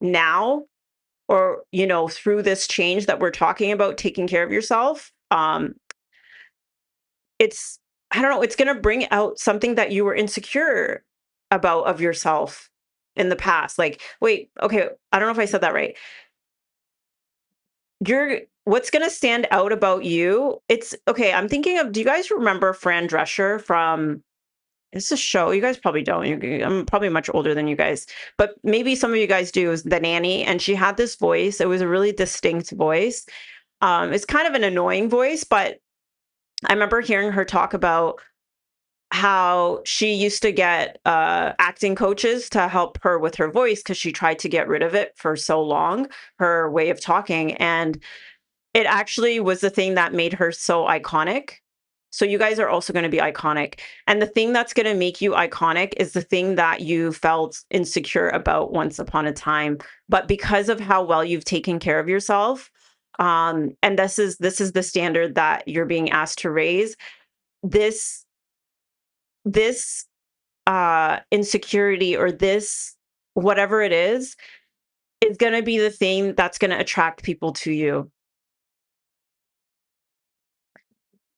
now, or through this change that we're talking about, taking care of yourself, it's I don't know, it's going to bring out something that you were insecure about of yourself in the past. Like, wait, okay, I don't know if I said that right. You're What's going to stand out about you, it's okay. I'm thinking of, do you guys remember Fran Drescher from, it's a show. You guys probably don't. I'm probably much older than you guys, but maybe some of you guys do. Is The Nanny, and she had this voice. It was a really distinct voice. It's kind of an annoying voice, but I remember hearing her talk about how she used to get acting coaches to help her with her voice because she tried to get rid of it for so long, her way of talking. And it actually was the thing that made her so iconic. So you guys are also going to be iconic. And the thing that's going to make you iconic is the thing that you felt insecure about once upon a time. But because of how well you've taken care of yourself, and this is the standard that you're being asked to raise, this this insecurity, or this whatever it is going to be the thing that's going to attract people to you.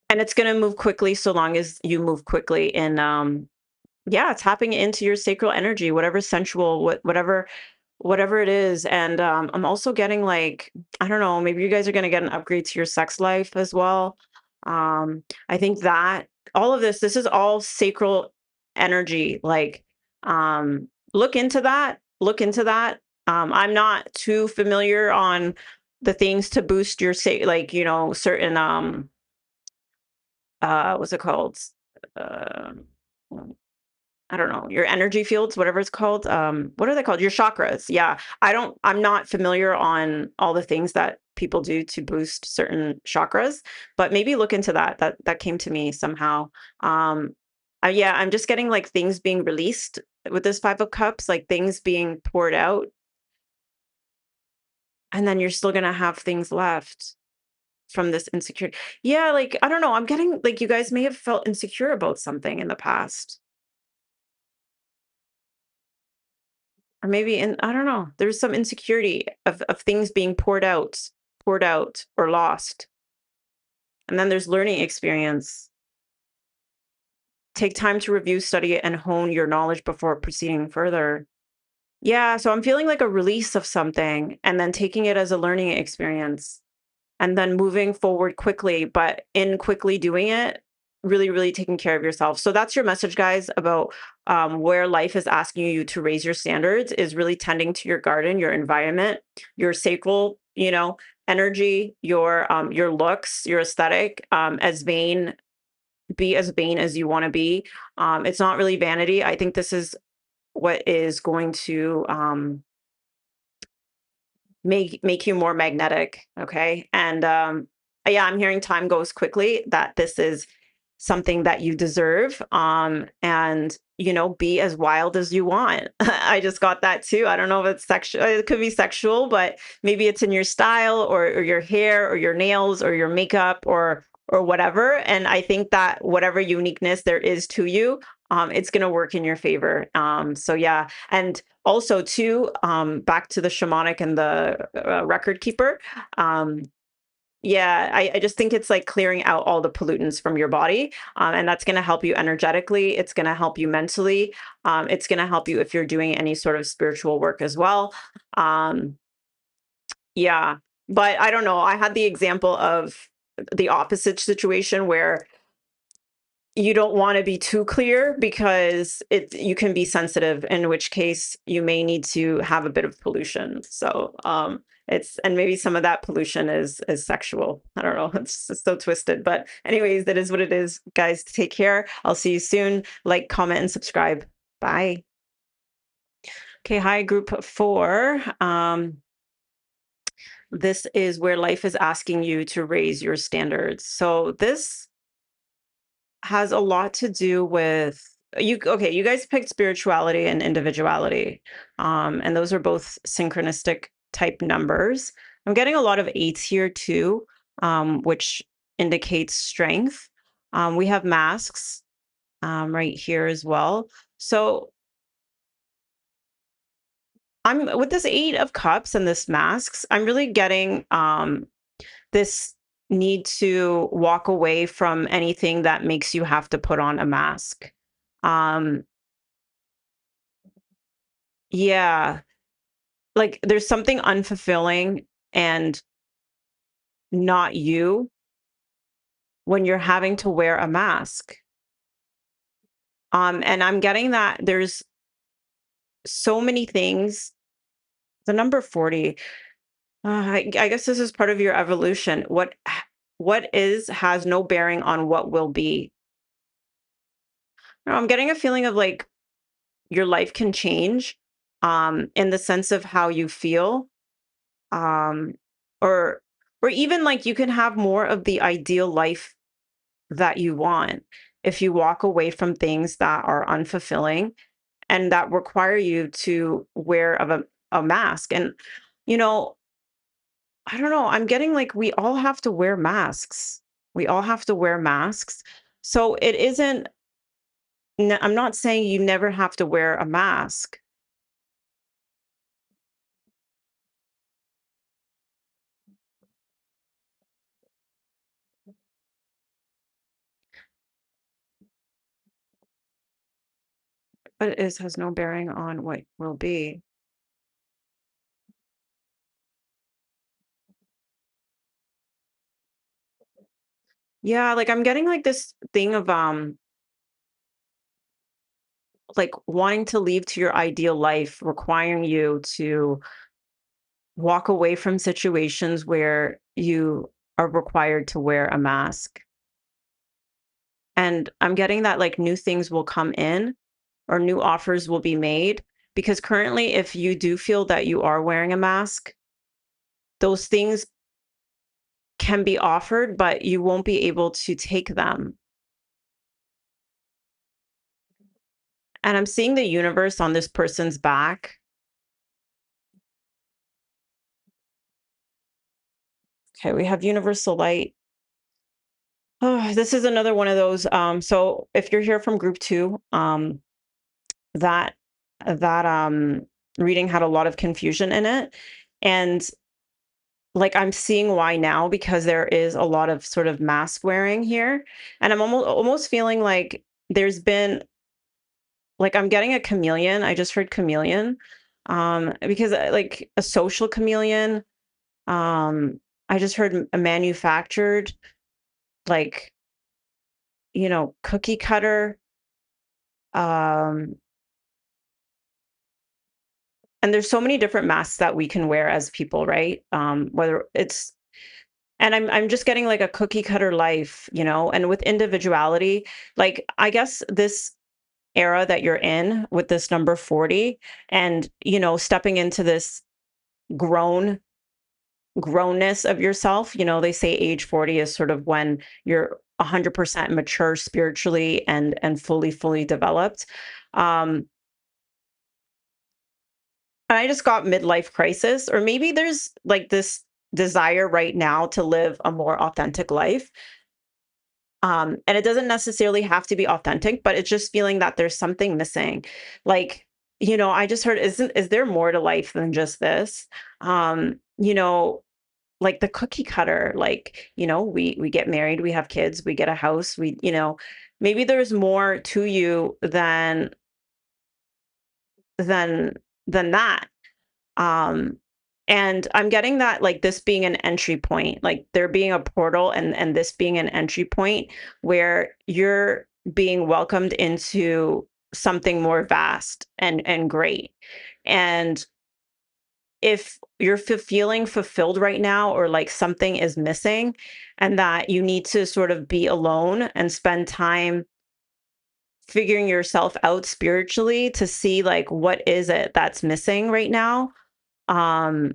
And it's going to move quickly, so long as you move quickly. And yeah, tapping into your sacral energy, whatever sensual, whatever it is. And I'm also getting, like, I don't know, maybe you guys are going to get an upgrade to your sex life as well. I think that all of this is all sacral energy. Like, look into that. I'm not too familiar on the things to boost your like, certain what's it called, uh I don't know, your energy fields, whatever it's called. What are they called? Your chakras. Yeah. I'm not familiar on all the things that people do to boost certain chakras, but maybe look into that. That came to me somehow. Um, yeah, I'm just getting, like, things being released with this 5 of Cups, like things being poured out, and then you're still gonna have things left from this insecurity. Yeah, like, I don't know. I'm getting, like, you guys may have felt insecure about something in the past. Or maybe, and I don't know, there's some insecurity of things being poured out or lost. And then there's learning experience. Take time to review, study, and hone your knowledge before proceeding further. Yeah, so I'm feeling like a release of something and then taking it as a learning experience, and then moving forward quickly, but in quickly doing it, really, really taking care of yourself. So that's your message, guys, about where life is asking you to raise your standards, is really tending to your garden, your environment, your sacral, energy, your looks, your aesthetic, as vain, be as vain as you want to be. It's not really vanity. I think this is what is going to make you more magnetic. Okay. And yeah, I'm hearing time goes quickly, that this is something that you deserve. And be as wild as you want. I just got that too. I don't know if it's sexual, it could be sexual, but maybe it's in your style, or your hair, or your nails, or your makeup, or whatever. And I think that whatever uniqueness there is to you, it's going to work in your favor. So yeah. And also too, back to the shamanic and the record keeper. Yeah, I just think it's like clearing out all the pollutants from your body. And that's going to help you energetically. It's going to help you mentally. It's going to help you if you're doing any sort of spiritual work as well. Um, yeah, but I don't know. I had the example of the opposite situation where you don't want to be too clear, because you can be sensitive, in which case you may need to have a bit of pollution. So it's, and maybe some of that pollution is sexual. I don't know. It's so twisted. But anyways, that is what it is. Guys, take care. I'll see you soon. Like, comment, and subscribe. Bye. Okay, hi, group 4. This is where life is asking you to raise your standards. So this has a lot to do with You okay, you guys picked spirituality and individuality. And those are both synchronistic type numbers. I'm getting a lot of eights here too, which indicates strength. We have masks right here as well. So I'm with this eight of cups and this masks, I'm really getting this need to walk away from anything that makes you have to put on a mask. Um, yeah, like there's something unfulfilling and not you when you're having to wear a mask. And I'm getting that there's so many things. The number 40, I guess this is part of your evolution. What is has no bearing on what will be. No, I'm getting a feeling of like your life can change in the sense of how you feel um or or even like you can have more of the ideal life that you want if you walk away from things that are unfulfilling and that require you to wear a mask. And you know, I don't know, I'm getting like we all have to wear masks. We all have to wear masks. So it isn't I'm not saying you never have to wear a mask. But it is has no bearing on what will be. Yeah, like I'm getting like this thing of like wanting to leave to your ideal life, requiring you to walk away from situations where you are required to wear a mask. And I'm getting that like new things will come in or new offers will be made because currently if you do feel that you are wearing a mask, those things can be offered, but you won't be able to take them. And I'm seeing the universe on this person's back. Okay, we have universal light. Oh, this is another one of those. So if you're here from group two, that that reading had a lot of confusion in it. And like I'm seeing why now because there is a lot of sort of mask wearing here. And I'm almost feeling like there's been like I'm getting a chameleon. I just heard chameleon. Because like a social chameleon, I just heard a manufactured, like, cookie cutter. Um, and there's so many different masks that we can wear as people, right? Whether it's and I'm just getting like a cookie cutter life, and with individuality, like I guess this era that you're in with this number 40 and stepping into this grown grownness of yourself. They say age 40 is sort of when you're 100% mature spiritually and fully developed. Um, and I just got midlife crisis, or maybe there's like this desire right now to live a more authentic life. And it doesn't necessarily have to be authentic, but it's just feeling that there's something missing. Like, I just heard, is there more to life than just this? Like the cookie cutter, like, we get married, we have kids, we get a house, maybe there's more to you than than that. Um, and I'm getting that like this being an entry point, like there being a portal and this being an entry point where you're being welcomed into something more vast and great. And if you're feeling fulfilled right now or like something is missing and that you need to sort of be alone and spend time figuring yourself out spiritually to see like what is it that's missing right now. um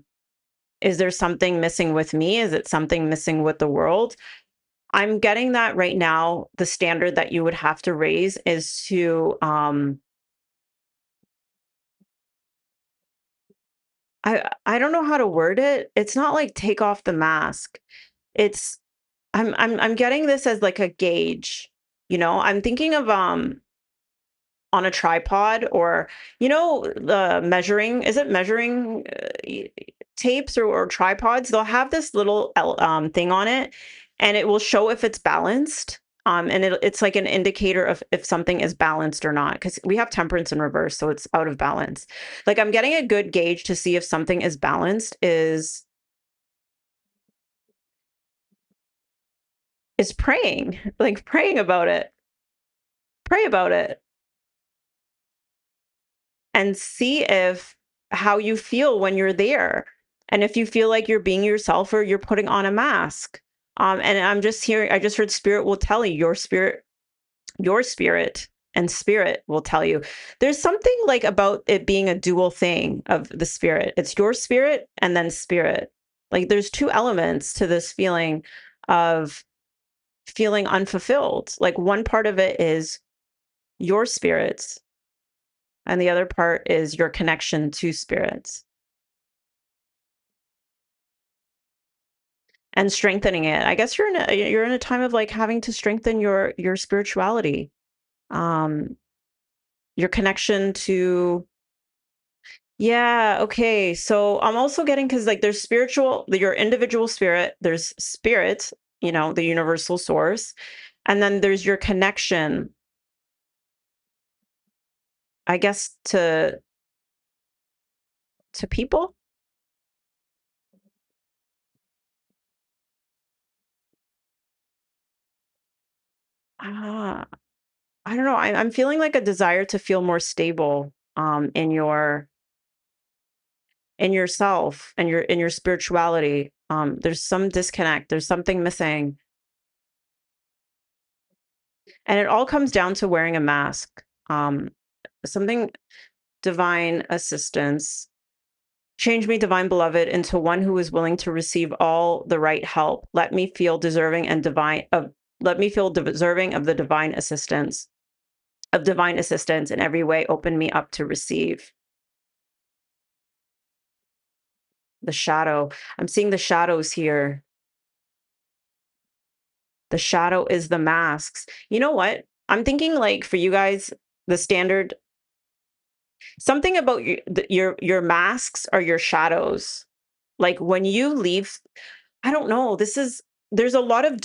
is there something missing with me? Is it something missing with the world? I'm getting that right now, the standard that you would have to raise is to, I don't know how to word it. It's not like take off the mask. It's I'm getting this as like a gauge, you know? I'm thinking of, on a tripod or, the measuring, is it measuring, tapes or tripods? They'll have this little thing on it, and it will show if it's balanced. And it's like an indicator of if something is balanced or not, because we have temperance in reverse, so it's out of balance. Like I'm getting a good gauge to see if something is balanced is praying, like praying about it. Pray about it and see if how you feel when you're there. And if you feel like you're being yourself or you're putting on a mask. And I just heard spirit will tell you, your spirit and spirit will tell you. There's something like about it being a dual thing of the spirit. It's your spirit and then spirit. Like there's two elements to this feeling of feeling unfulfilled. Like one part of it is your spirits and the other part is your connection to spirits and strengthening it. I guess you're in a time of like having to strengthen your spirituality, um, your connection to. Yeah, okay. So I'm also getting because like there's your individual spirit, there's spirit, the universal source, and then there's your connection, I guess, to people. Ah, I don't know. I'm feeling like a desire to feel more stable, in yourself and your spirituality. There's some disconnect. There's something missing, and it all comes down to wearing a mask. Something divine assistance. Change me, divine beloved, into one who is willing to receive all the right help. Let me feel deserving and divine of. Let me feel deserving of the divine assistance in every way. Open me up to receive the shadow. I'm seeing the shadows here. The shadow is the masks. You know what? I'm thinking like for you guys, the standard something about your masks are your shadows. Like when you leave, I don't know. There's a lot of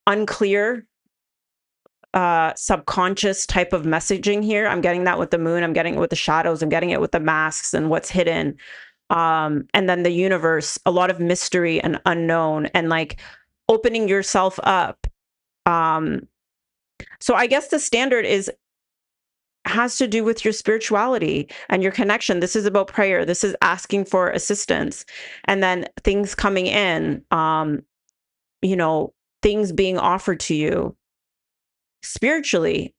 unclear subconscious type of messaging here. I'm getting that with the moon, I'm getting it with the shadows, I'm getting it with the masks and what's hidden. And then the universe, a lot of mystery and unknown and like opening yourself up. Um So I guess the standard is has to do with your spirituality and your connection. This is about prayer. This is asking for assistance. And then things coming in, you know, things being offered to you spiritually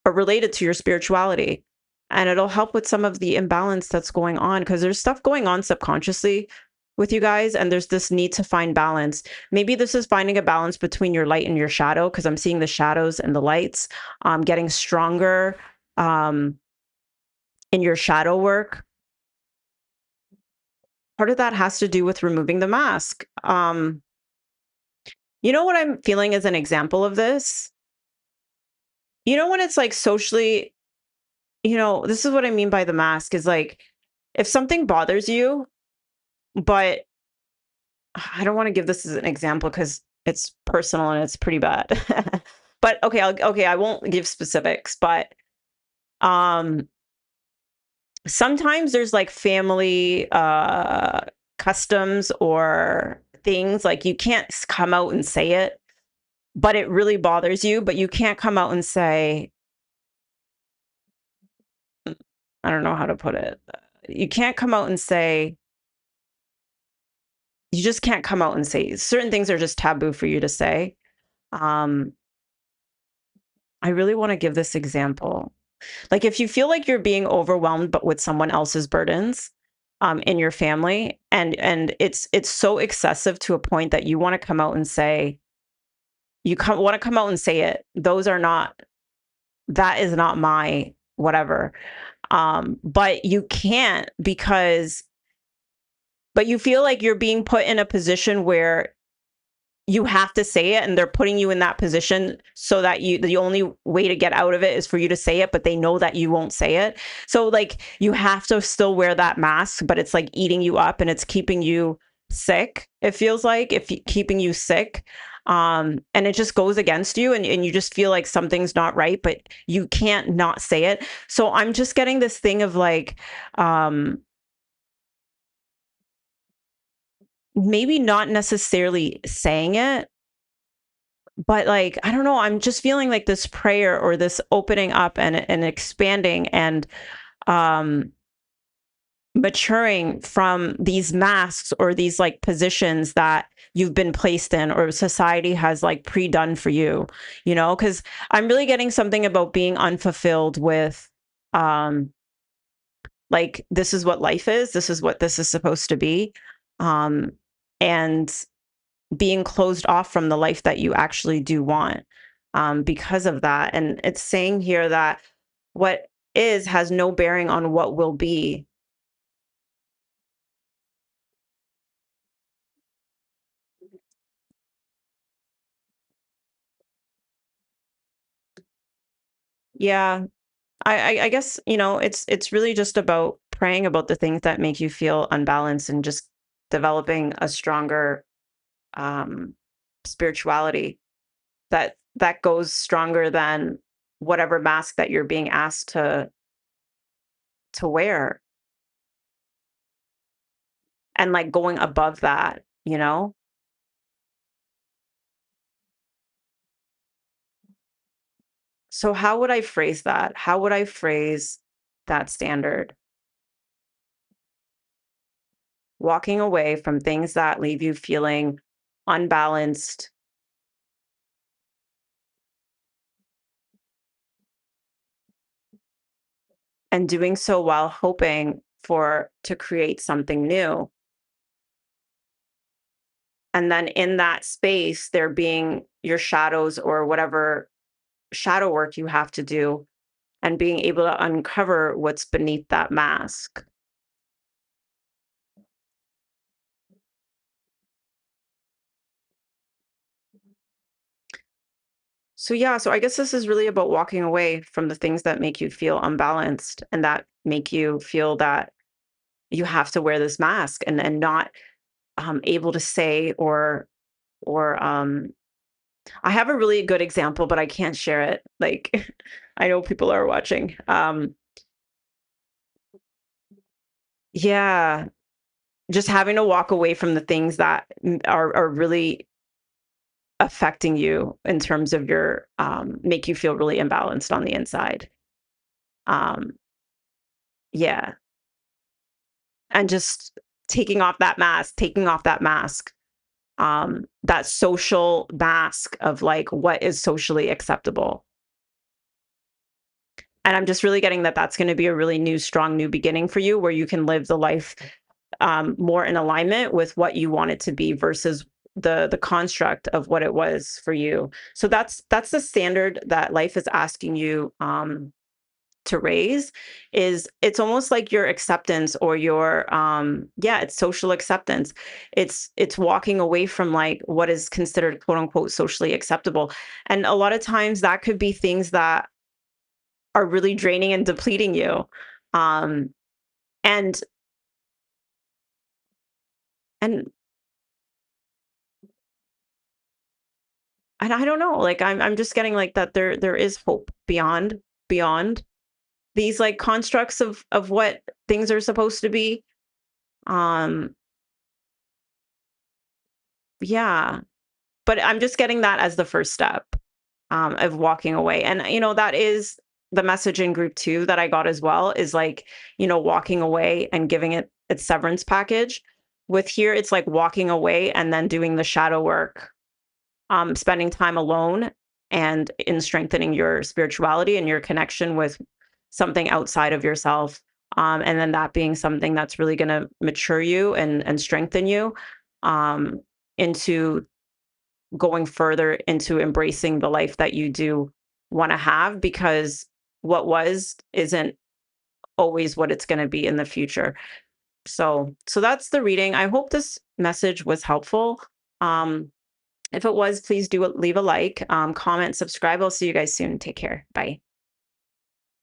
or related to your spirituality. And it'll help with some of the imbalance that's going on because there's stuff going on subconsciously with you guys and there's this need to find balance. Maybe this is finding a balance between your light and your shadow because I'm seeing the shadows and the lights getting stronger um, in your shadow work. Part of that has to do with removing the mask. You know what I'm feeling as an example of this? When it's like socially, this is what I mean by the mask is like if something bothers you, but I don't want to give this as an example because it's personal and it's pretty bad. But okay, I won't give specifics, but um sometimes there's like family customs or things like you can't come out and say it, but it really bothers you, but you can't come out and say, I don't know how to put it. You can't come out and say, you just can't come out and say certain things are just taboo for you to say. Um, I really want to give this example. Like if you feel like you're being overwhelmed but with someone else's burdens, in your family, and it's so excessive to a point that you want to come out and say, want to come out and say it. Those are not, that is not my whatever. But you can't, because but you feel like you're being put in a position where you have to say it, and they're putting you in that position so that the only way to get out of it is for you to say it, but they know that you won't say it. So like you have to still wear that mask, but it's like eating you up and it's keeping you sick. It feels like if keeping you sick. And it just goes against you, and you just feel like something's not right, but you can't not say it. So I'm just getting this thing of like, maybe not necessarily saying it, but like I don't know, I'm just feeling like this prayer or this opening up and expanding and um maturing from these masks or these like positions that you've been placed in or society has like pre-done for you, because I'm really getting something about being unfulfilled with um like this is what life is, this is what this is supposed to be, um and being closed off from the life that you actually do want, because of that. And it's saying here that what is has no bearing on what will be. Yeah, I guess it's really just about praying about the things that make you feel unbalanced and just developing a stronger um, spirituality that goes stronger than whatever mask that you're being asked to wear, and like going above that. So how would I phrase that? How would I phrase that standard? Walking away from things that leave you feeling unbalanced and doing so while hoping for to create something new. And then in that space, there being your shadows or whatever shadow work you have to do, and being able to uncover what's beneath that mask. So yeah, so I guess this is really about walking away from the things that make you feel unbalanced and that make you feel that you have to wear this mask, and not able to say or I have a really good example, but I can't share it. Like I know people are watching. Yeah, just having to walk away from the things that are really affecting you in terms of your make you feel really imbalanced on the inside. Um yeah, and just taking off that mask, that social mask of like what is socially acceptable. And I'm just really getting that that's going to be a really new, strong new beginning for you, where you can live the life more in alignment with what you want it to be versus the construct of what it was for you. So that's the standard that life is asking you to raise. Is it's almost like your acceptance or your yeah, it's social acceptance. It's walking away from like what is considered quote unquote socially acceptable. And a lot of times that could be things that are really draining and depleting you. Um, and and and I don't know, like I'm just getting like that there is hope beyond these like constructs of what things are supposed to be. Um, yeah, but I'm just getting that as the first step of walking away. And that is the message in group 2 that I got as well, is like, walking away and giving it its severance package. With here, it's like walking away and then doing the shadow work, spending time alone and in strengthening your spirituality and your connection with something outside of yourself, And then that being something that's really going to mature you and strengthen you um, into going further into embracing the life that you do want to have, because what was isn't always what it's going to be in the future. So that's the reading. I hope this message was helpful. Um, if it was, please do leave a like, comment, subscribe. I'll see you guys soon. Take care. Bye.